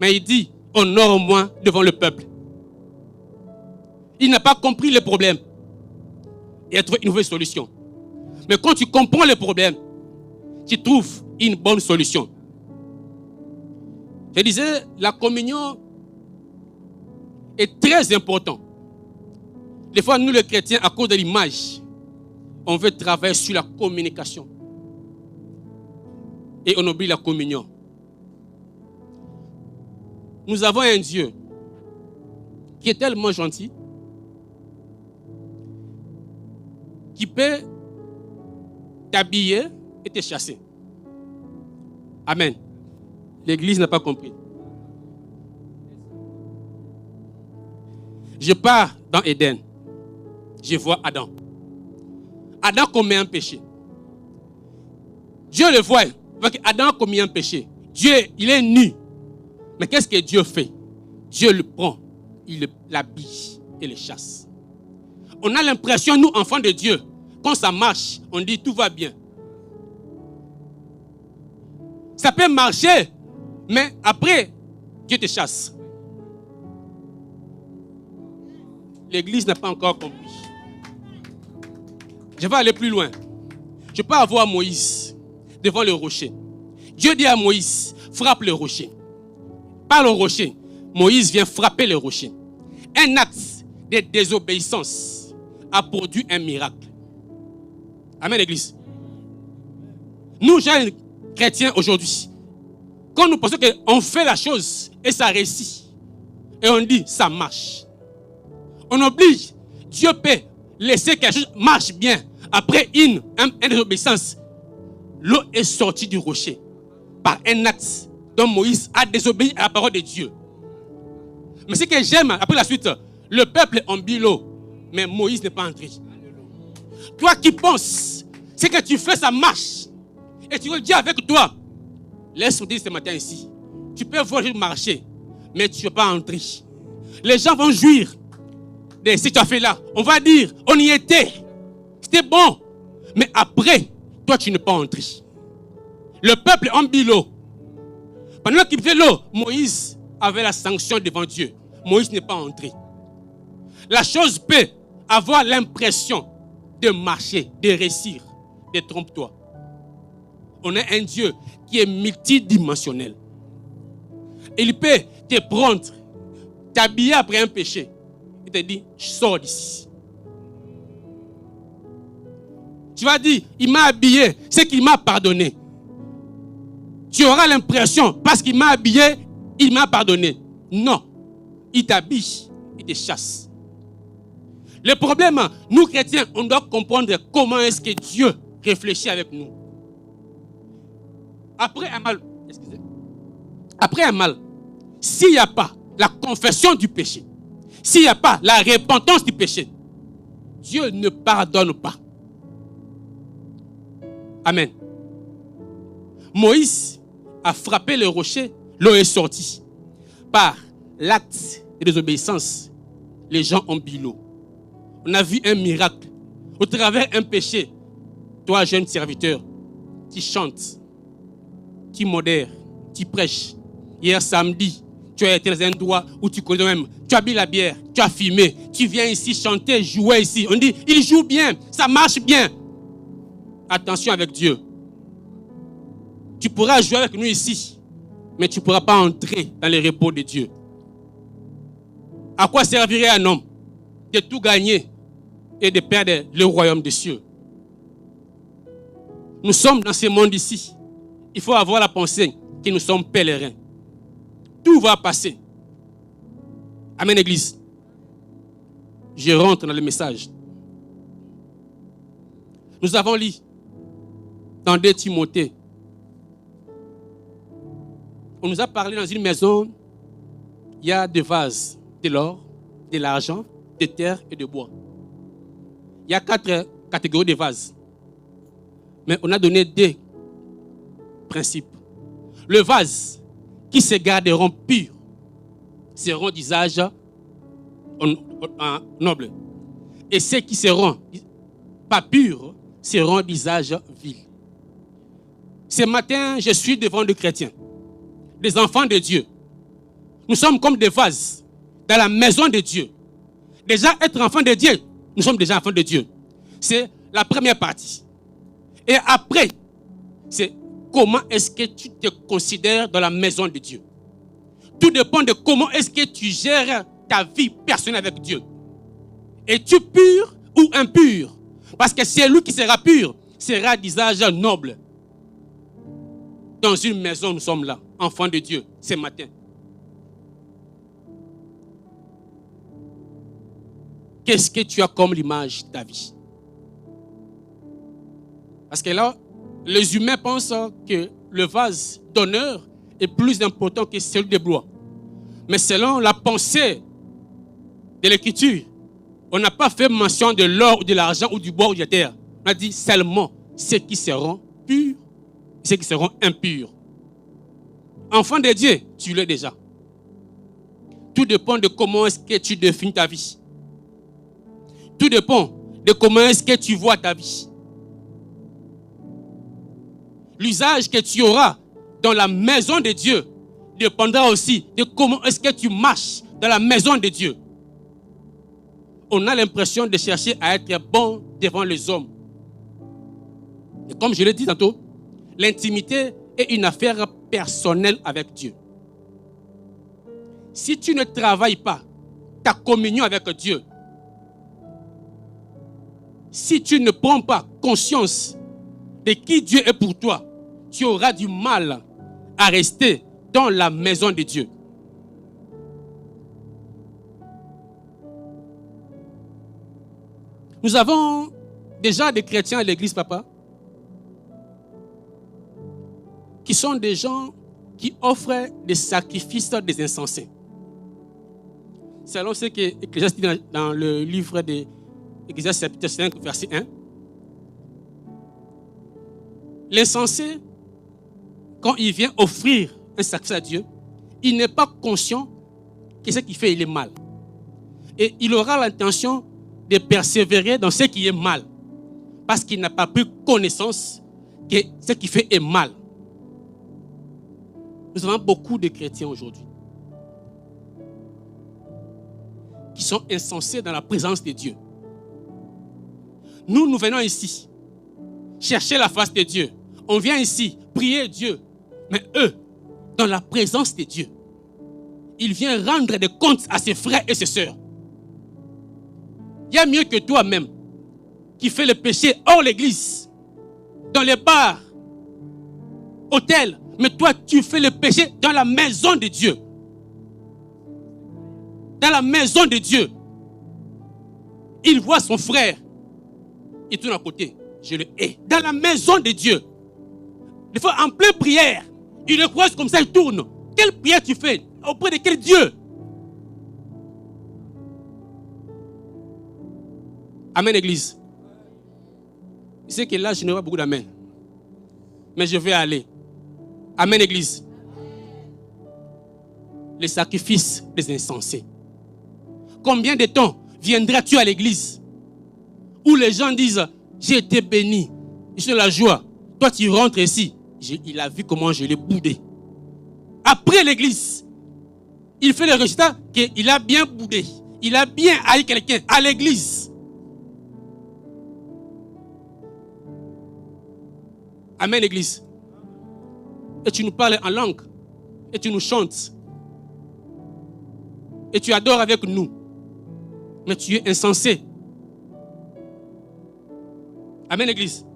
mais il dit, honore-moi devant le peuple. Il n'a pas compris le problème et a trouvé une nouvelle solution. Mais quand tu comprends le problème, tu trouves une bonne solution. Je disais, la communion est très importante. Des fois, nous les chrétiens, à cause de l'image, on veut travailler sur la communication. Et on oublie la communion. Nous avons un Dieu qui est tellement gentil, qui peut t'habiller et te chasser. Amen. L'église n'a pas compris. Je pars dans Éden. Je vois Adam. Adam commet un péché. Dieu le voit. Adam a commis un péché. Dieu, il est nu. Mais qu'est-ce que Dieu fait? Dieu le prend, il l'habille et le chasse. On a l'impression, nous, enfants de Dieu, quand ça marche, on dit tout va bien. Ça peut marcher, mais après, Dieu te chasse. L'église n'a pas encore compris. Je vais aller plus loin. Je peux avoir Moïse devant le rocher. Dieu dit à Moïse, frappe le rocher. Par le rocher, Moïse vient frapper le rocher. Un acte de désobéissance a produit un miracle. Amen, l'église. Nous, jeunes chrétiens aujourd'hui, quand nous pensons qu'on fait la chose et ça réussit, et on dit ça marche, on oblige, Dieu peut laisser quelque chose marche bien. Après une désobéissance, l'eau est sortie du rocher par un acte dont Moïse a désobéi à la parole de Dieu. Mais ce que j'aime, après la suite, le peuple a bu l'eau, mais Moïse n'est pas entré. Toi qui penses, ce que tu fais, ça marche. Et tu veux dire avec toi, laisse-moi dire ce matin ici, tu peux voir marcher, mais tu ne peux pas entrer. Les gens vont jouir de ce que tu as fait là. On va dire, on y était. C'était bon. Mais après, toi, tu n'es pas entré. Le peuple a bu l'eau. Pendant qu'il faisait l'eau, Moïse avait la sanction devant Dieu. Moïse n'est pas entré. La chose peut avoir l'impression de marcher, de réussir. Détrompe-toi. On a un Dieu qui est multidimensionnel. Il peut te prendre, t'habiller après un péché. Il te dit, je sors d'ici. Tu vas dire, il m'a habillé, c'est qu'il m'a pardonné. Tu auras l'impression, parce qu'il m'a habillé, il m'a pardonné. Non. Il t'habille, il te chasse. Le problème, nous chrétiens, on doit comprendre comment est-ce que Dieu réfléchit avec nous. Après un mal, s'il n'y a pas la confession du péché, s'il n'y a pas la repentance du péché, Dieu ne pardonne pas. Amen. Moïse a frappé le rocher, l'eau est sortie. Par l'acte de désobéissance, les gens ont bu l'eau. On a vu un miracle. Au travers d'un péché, toi, jeune serviteur, tu chantes, tu modères, tu prêches. Hier samedi, tu as été dans un endroit où tu connais même, tu as bu la bière, tu as fumé, tu viens ici chanter, jouer ici. On dit, il joue bien, ça marche bien. Attention avec Dieu. Tu pourras jouer avec nous ici, mais tu ne pourras pas entrer dans les repos de Dieu. À quoi servirait un homme de tout gagner et de perdre le royaume des cieux? Nous sommes dans ce monde ici. Il faut avoir la pensée que nous sommes pèlerins. Tout va passer. Amen, Église. Je rentre dans le message. Nous avons lu dans 2 Timothée. On nous a parlé dans une maison, il y a des vases, de l'or, de l'argent, de terre et de bois. Il y a 4 catégories de vases. Mais on a donné 2 principes. Le vase qui se garderont purs seront d'usage noble. Et ceux qui seront pas purs seront d'usage vil. Ce matin, je suis devant des chrétiens, des enfants de Dieu. Nous sommes comme des vases dans la maison de Dieu. Déjà, être enfant de Dieu, nous sommes déjà enfants de Dieu. C'est la première partie. Et après, c'est comment est-ce que tu te considères dans la maison de Dieu. Tout dépend de comment est-ce que tu gères ta vie personnelle avec Dieu. Es-tu pur ou impur? Parce que c'est lui qui sera pur, sera d'usage noble. Dans une maison, nous sommes là, enfants de Dieu, ce matin. Qu'est-ce que tu as comme l'image de ta vie? Parce que là, les humains pensent que le vase d'honneur est plus important que celui de bois. Mais selon la pensée de l'Écriture, on n'a pas fait mention de l'or ou de l'argent ou du bois ou de la terre. On a dit seulement ceux qui seront purs et ceux qui seront impurs. Enfant de Dieu, tu l'es déjà. Tout dépend de comment est-ce que tu définis ta vie. Tout dépend de comment est-ce que tu vois ta vie. L'usage que tu auras dans la maison de Dieu dépendra aussi de comment est-ce que tu marches dans la maison de Dieu. On a l'impression de chercher à être bon devant les hommes. Et comme je l'ai dit tantôt, l'intimité est une affaire personnelle avec Dieu. Si tu ne travailles pas ta communion avec Dieu, si tu ne prends pas conscience de qui Dieu est pour toi, tu auras du mal à rester dans la maison de Dieu. Nous avons déjà des chrétiens à l'église, papa, qui sont des gens qui offrent des sacrifices des insensés. Selon ce que Ecclésiaste dit dans le livre de Ecclésiaste chapitre 5, verset 1. L'insensé, quand il vient offrir un sacrifice à Dieu, il n'est pas conscient que ce qu'il fait, il est mal. Et il aura l'intention de persévérer dans ce qui est mal. Parce qu'il n'a pas pris connaissance que ce qu'il fait est mal. Nous avons beaucoup de chrétiens aujourd'hui qui sont insensés dans la présence de Dieu. Nous venons ici chercher la face de Dieu. On vient ici prier Dieu. Mais eux, dans la présence de Dieu, ils viennent rendre des comptes à ses frères et ses sœurs. Il y a mieux que toi-même qui fais le péché hors l'église, dans les bars, hôtels. Mais toi, tu fais le péché dans la maison de Dieu. Dans la maison de Dieu. Il voit son frère. Il tourne à côté. Je le hais. Dans la maison de Dieu. Des fois, en pleine prière, il le croise comme ça, il tourne. Quelle prière tu fais? Auprès de quel Dieu? Amen, Église. Je sais que là, je n'aurai pas beaucoup d'amen. Mais je vais aller. Amen, Église. Les sacrifices des insensés. Combien de temps viendras-tu à l'église où les gens disent, j'ai été béni, je suis dans la joie. Toi, tu rentres ici. Il a vu comment je l'ai boudé. Après l'église, il fait le résultat qu'il a bien boudé. Il a bien haï quelqu'un à l'église. Amen, l'église. Et tu nous parles en langue. Et tu nous chantes. Et tu adores avec nous. Mais tu es insensé. Amen, l'église.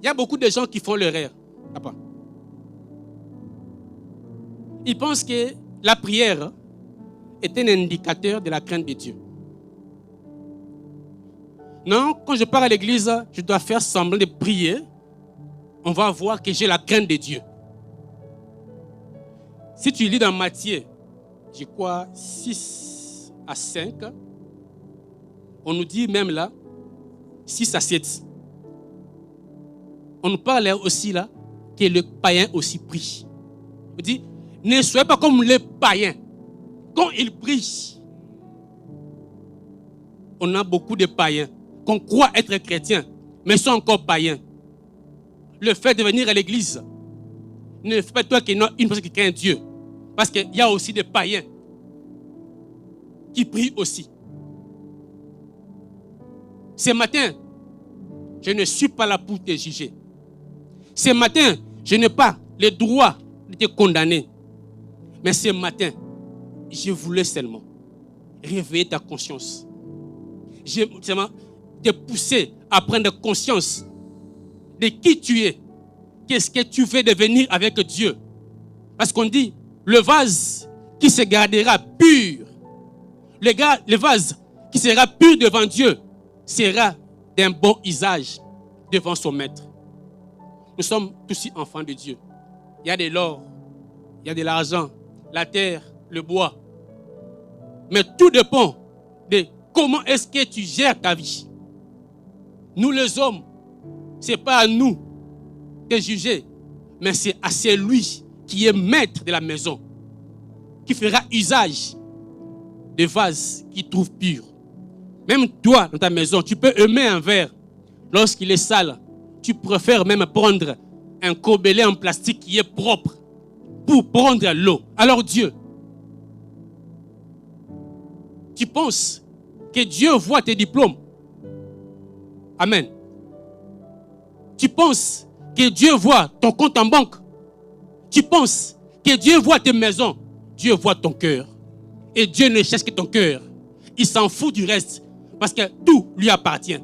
Il y a beaucoup de gens qui font l'erreur, papa. Ils pensent que la prière est un indicateur de la crainte de Dieu. Non, quand je pars à l'église, je dois faire semblant de prier. On va voir que j'ai la crainte de Dieu. Si tu lis dans Matthieu, je crois 6 à 5, on nous dit même là, 6 à 7. On nous parle aussi là que le païen aussi prie. On dit, ne soyez pas comme les païens. Quand ils prient, on a beaucoup de païens qu'on croit être chrétiens, mais sont encore païens. Le fait de venir à l'église ne fait pas toi qu'il y a une personne qui craint Dieu. Parce qu'il y a aussi des païens qui prient aussi. Ce matin, je ne suis pas là pour te juger. Ce matin, je n'ai pas le droit de te condamner. Mais ce matin, je voulais seulement réveiller ta conscience. Je voulais te pousser à prendre conscience de qui tu es. Qu'est-ce que tu veux devenir avec Dieu? Parce qu'on dit, le vase qui se gardera pur, le vase qui sera pur devant Dieu sera d'un bon usage devant son maître. Nous sommes tous enfants de Dieu. Il y a de l'or, il y a de l'argent, la terre, le bois. Mais tout dépend de comment est-ce que tu gères ta vie. Nous les hommes, ce n'est pas à nous de juger, mais c'est à celui qui est maître de la maison, qui fera usage des vases qu'il trouve purs. Même toi, dans ta maison, tu peux aimer un verre. Lorsqu'il est sale, tu préfères même prendre un gobelet en plastique qui est propre pour prendre l'eau. Alors Dieu, tu penses que Dieu voit tes diplômes? Amen. Tu penses que Dieu voit ton compte en banque? Tu penses que Dieu voit tes maisons? Dieu voit ton cœur. Et Dieu ne cherche que ton cœur. Il s'en fout du reste parce que tout lui appartient.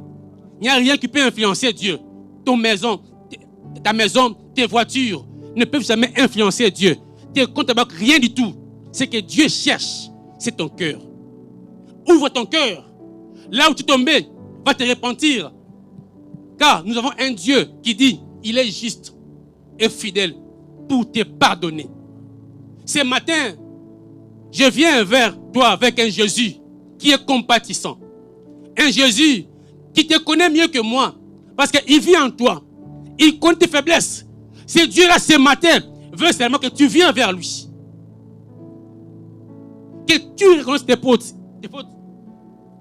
Il n'y a rien qui peut influencer Dieu. Ta maison, tes voitures ne peuvent jamais influencer Dieu. Tes comptes en banque, rien du tout. Ce que Dieu cherche, c'est ton cœur. Ouvre ton cœur. Là où tu tombais, va te repentir. Car nous avons un Dieu qui dit, il est juste et fidèle pour te pardonner. Ce matin, je viens vers toi avec un Jésus qui est compatissant. Un Jésus qui te connaît mieux que moi. Parce qu'il vit en toi. Il connaît tes faiblesses. Ce Dieu-là, ce matin, veut seulement que tu viennes vers lui. Que tu reconnaisses tes fautes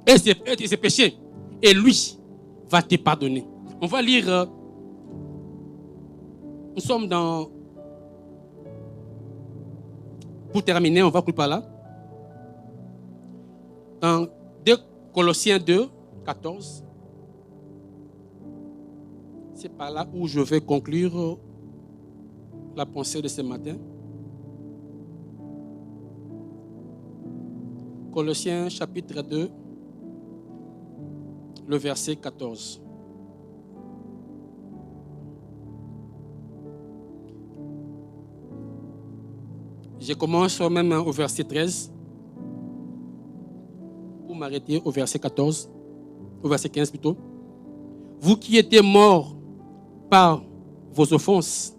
et ses péchés. Et lui va te pardonner. On va lire. Nous sommes dans. Pour terminer, on va couper par là. Dans 2 Colossiens 2, 14. C'est par là où je vais conclure la pensée de ce matin. Colossiens chapitre 2, le verset 14. Je commence même au verset 13 pour m'arrêter au verset 14, au verset 15 plutôt. Vous qui étiez morts par vos offenses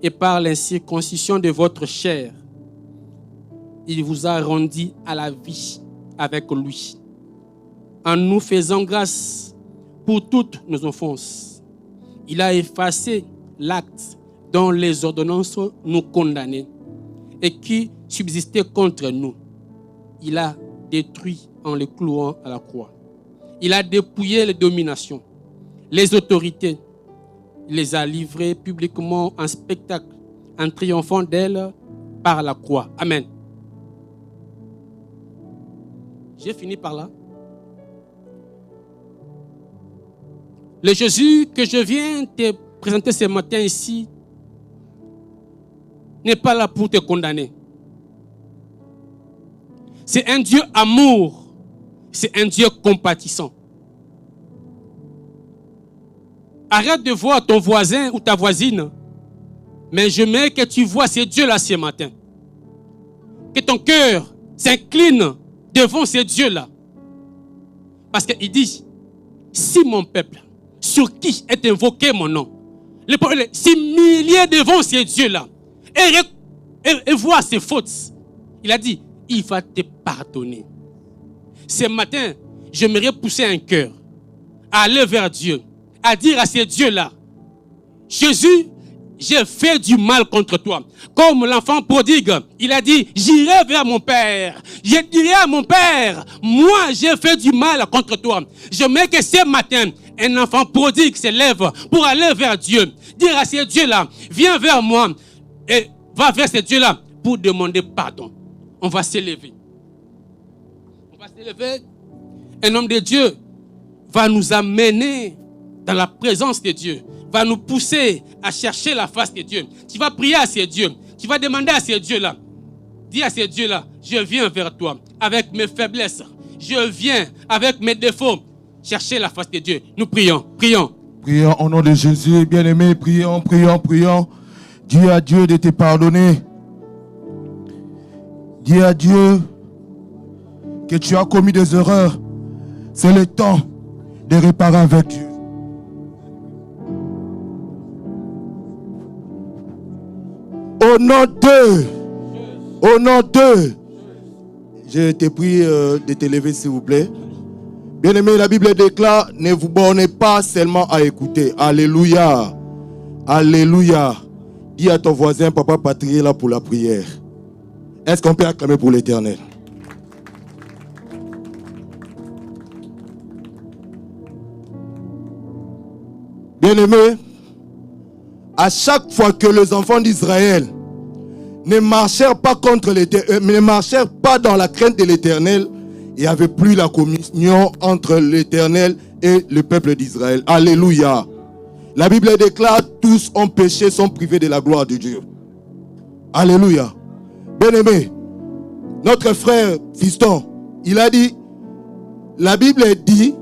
et par l'incirconcision de votre chair, il vous a rendu à la vie avec lui, en nous faisant grâce pour toutes nos offenses. Il a effacé l'acte dont les ordonnances nous condamnaient et qui subsistait contre nous. Il a détruit en les clouant à la croix. Il a dépouillé les dominations, les autorités. Il les a livrées publiquement en spectacle, en triomphant d'elles par la croix. Amen. J'ai fini par là. Le Jésus que je viens te présenter ce matin ici n'est pas là pour te condamner. C'est un Dieu amour. C'est un Dieu compatissant. Arrête de voir ton voisin ou ta voisine. Mais je mets que tu vois ce Dieu-là ce matin. Que ton cœur s'incline devant ce Dieu-là. Parce qu'il dit, si mon peuple, sur qui est invoqué mon nom, le peuple s'humilie devant ce Dieu-là et voit ses fautes, il a dit, il va te pardonner. Ce matin, j'aimerais pousser un cœur à aller vers Dieu, à dire à ce Dieu-là, Jésus, j'ai fait du mal contre toi. Comme l'enfant prodigue, il a dit, j'irai vers mon Père. Je dirai à mon Père, moi j'ai fait du mal contre toi. Je mets que ce matin, un enfant prodigue se lève pour aller vers Dieu. Dire à ce Dieu-là, viens vers moi et va vers ce Dieu-là pour demander pardon. On va s'élever. On va s'élever. Un homme de Dieu va nous amener dans la présence de Dieu. Va nous pousser à chercher la face de Dieu. Tu vas prier à ce Dieu. Tu vas demander à ce Dieu-là. Dis à ce Dieu-là, je viens vers toi avec mes faiblesses. Je viens avec mes défauts. Chercher la face de Dieu. Nous prions, prions. Prions au nom de Jésus, bien-aimé, prions, prions, prions. Dis à Dieu de te pardonner. Dis à Dieu que tu as commis des erreurs. C'est le temps de réparer avec Dieu. Au nom de, je te prie de te lever s'il vous plaît. Bien-aimé, la Bible déclare, ne vous bornez pas seulement à écouter. Alléluia. Alléluia. Dis à ton voisin, papa Patrick est là pour la prière. Est-ce qu'on peut acclamer pour l'Éternel? Bien-aimé, à chaque fois que les enfants d'Israël ne marchèrent pas contre l'Éternel, ne marchèrent pas dans la crainte de l'Éternel, il n'y avait plus la communion entre l'Éternel et le peuple d'Israël. Alléluia. La Bible déclare, tous ont péché, sont privés de la gloire de Dieu. Alléluia. Bien-aimé, notre frère Fiston, il a dit, la Bible dit,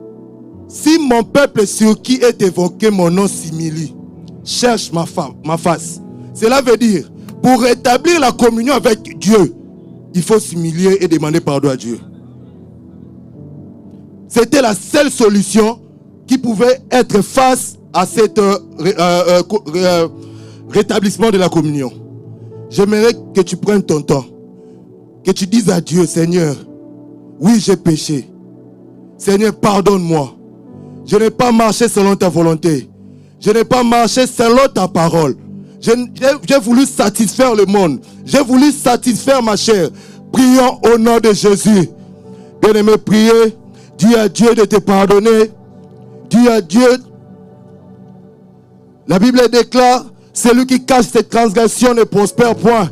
si mon peuple sur qui est évoqué mon nom s'humilie, cherche ma face. Cela veut dire, pour rétablir la communion avec Dieu, il faut s'humilier et demander pardon à Dieu. C'était la seule solution qui pouvait être face à cet rétablissement de la communion. J'aimerais que tu prennes ton temps, que tu dises à Dieu, Seigneur, oui, j'ai péché. Seigneur, pardonne-moi. Je n'ai pas marché selon ta volonté. Je n'ai pas marché selon ta parole. J'ai voulu satisfaire le monde. J'ai voulu satisfaire ma chair. Prions au nom de Jésus. Bien-aimé, priez. Dis à Dieu de te pardonner. Dis à Dieu. La Bible déclare, celui qui cache ses transgressions ne prospère point.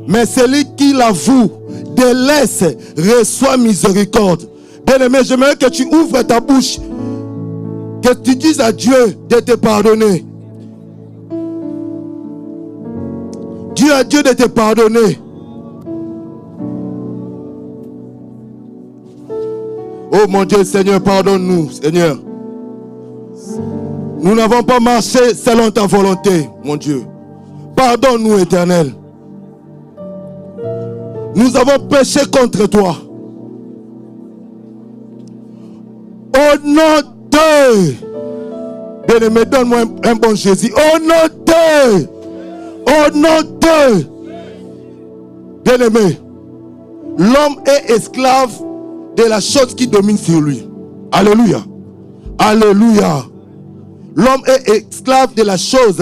Mais celui qui l'avoue, délaisse, reçoit miséricorde. Bien-aimé, j'aimerais que tu ouvres ta bouche. Que tu dises à Dieu de te pardonner. Dis à Dieu de te pardonner. Oh mon Dieu, Seigneur, pardonne-nous, Seigneur. Nous n'avons pas marché selon ta volonté, mon Dieu. Pardonne-nous, Éternel. Nous avons péché contre toi. Au nom de... Bien-aimé, donne-moi un bon Jésus. Au nom de... Au nom de... Bien-aimé, l'homme est esclave de la chose qui domine sur lui. Alléluia. Alléluia. L'homme est esclave de la chose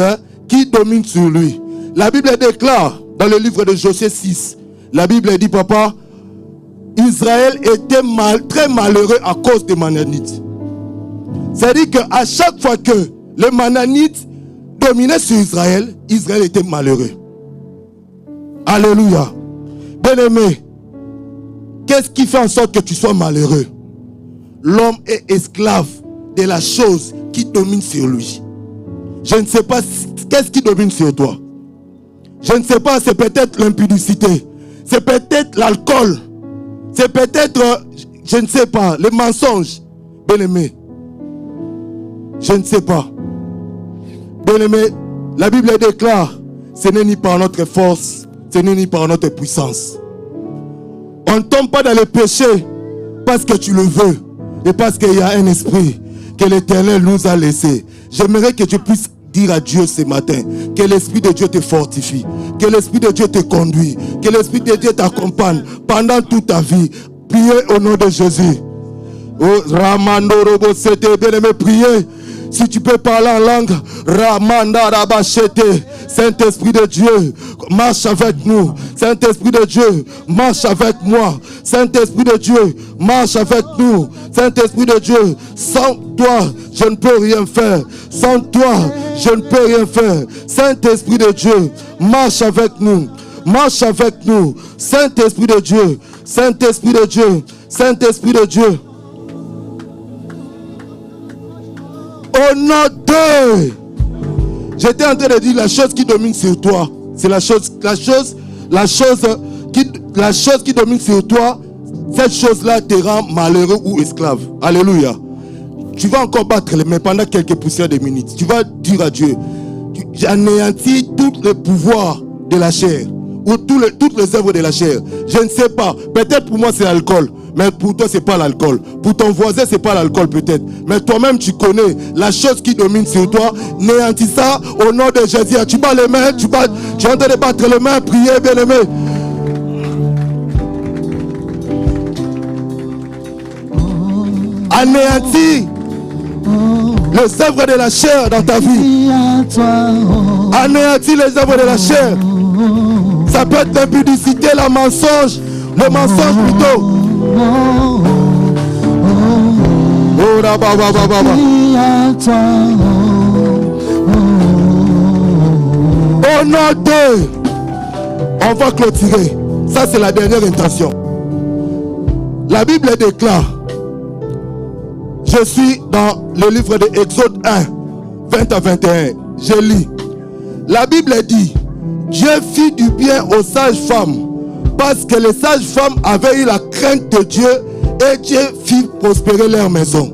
qui domine sur lui. La Bible déclare dans le livre de Josué 6, la Bible dit, papa, Israël était très malheureux à cause des Mananites. C'est-à-dire qu'à chaque fois que les Mananites dominaient sur Israël, Israël était malheureux. Alléluia. Bien-aimé, qu'est-ce qui fait en sorte que tu sois malheureux? L'homme est esclave de la chose qui domine sur lui. Je ne sais pas qu'est-ce qui domine sur toi. Je ne sais pas, c'est peut-être l'impudicité. C'est peut-être l'alcool. C'est peut-être, je ne sais pas, le mensonge. Bien-aimé, je ne sais pas. Bien-aimé, la Bible déclare, ce n'est ni par notre force, ce n'est ni par notre puissance. On ne tombe pas dans le péché parce que tu le veux et parce qu'il y a un esprit que l'Éternel nous a laissé. J'aimerais que tu puisses dire à Dieu ce matin que l'Esprit de Dieu te fortifie, que l'Esprit de Dieu te conduit, que l'Esprit de Dieu t'accompagne pendant toute ta vie. Priez au nom de Jésus. Oh, Ramando Robo, c'était bien aimé, priez. Si tu peux parler en langue, Ramanda Rabachete, Saint-Esprit de Dieu, marche avec nous. Saint-Esprit de Dieu, marche avec moi. Saint-Esprit de Dieu, marche avec nous. Saint-Esprit de Dieu, sans toi, je ne peux rien faire. Sans toi, je ne peux rien faire. Saint-Esprit de Dieu, marche avec nous. Marche avec nous. Saint-Esprit de Dieu, Saint-Esprit de Dieu, Saint-Esprit de Dieu. Au nom de... J'étais en train de dire la chose qui domine sur toi. C'est la chose qui domine sur toi. Cette chose-là te rend malheureux ou esclave. Alléluia. Tu vas encore battre les mains pendant quelques poussières de minutes. Tu vas dire à Dieu, j'anéantis tout le pouvoir de la chair ou toutes les œuvres de la chair. Je ne sais pas. Peut-être pour moi c'est l'alcool. Mais pour toi, c'est pas l'alcool. Pour ton voisin, c'est pas l'alcool peut-être. Mais toi-même, tu connais la chose qui domine sur toi. Néantis ça au nom de Jésus. Tu bats les mains, tu es en train de battre les mains, prier, bien-aimé. Anéantis les œuvres de la chair dans ta vie. Anéantis les œuvres de la chair. Ça peut être l'impudicité, le mensonge plutôt. Oh là, au nom de, on va clôturer. Ça, c'est la dernière intention. La Bible déclare, je suis dans le livre de Exode 1, 20 à 21. Je lis. La Bible dit, Dieu fit du bien aux sages femmes, parce que les sages femmes avaient eu la crainte de Dieu, et Dieu fit prospérer leur maison.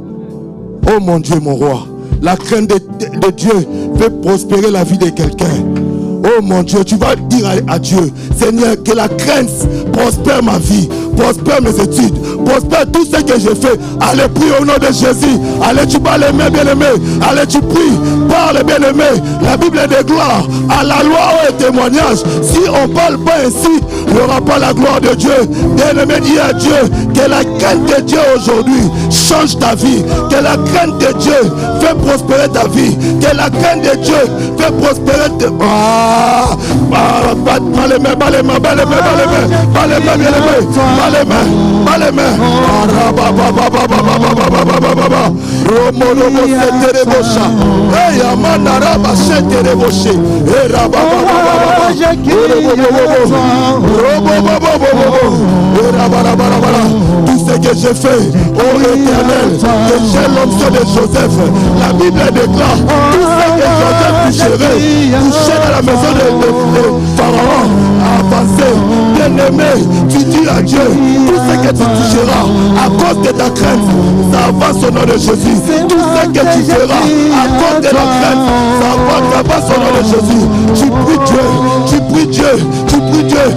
Oh mon Dieu, mon roi, la crainte de Dieu fait prospérer la vie de quelqu'un. Oh mon Dieu, tu vas dire à Dieu, Seigneur, que la crainte prospère ma vie, prospère mes études, prospère tout ce que je fais. Allez, prie au nom de Jésus. Allez, tu parles les mains, bien-aimé. Allez, tu pries, parle, bien-aimé. La Bible est de gloire à la loi et au témoignage. Si on ne parle pas ainsi, il n'y aura pas la gloire de Dieu. Bien-aimé, dis à Dieu que la crainte de Dieu aujourd'hui change ta vie. Que la crainte de Dieu fait prospérer ta vie. Que la crainte de Dieu fait prospérer ta vie. Pas les mains, pas les mains, pas les mains, pas les mains, pas les mains, bien aimé, pas les mains, pas les mains. Hey, Amanda, tout ce que j'ai fait, ô Éternel, que j'ai l'onction de Joseph. La Bible déclare tout ce que Joseph toucherait dans la maison de Pharaon a avancé. Bien-aimé, tu dis à Dieu, tout ce que tu toucheras à cause de ta crainte, ça avance au nom de Jésus. Tout ce que tu feras à cause de la crainte, ça avance au nom de Jésus. Tu pries Dieu, tu pries Dieu, tu pries Dieu.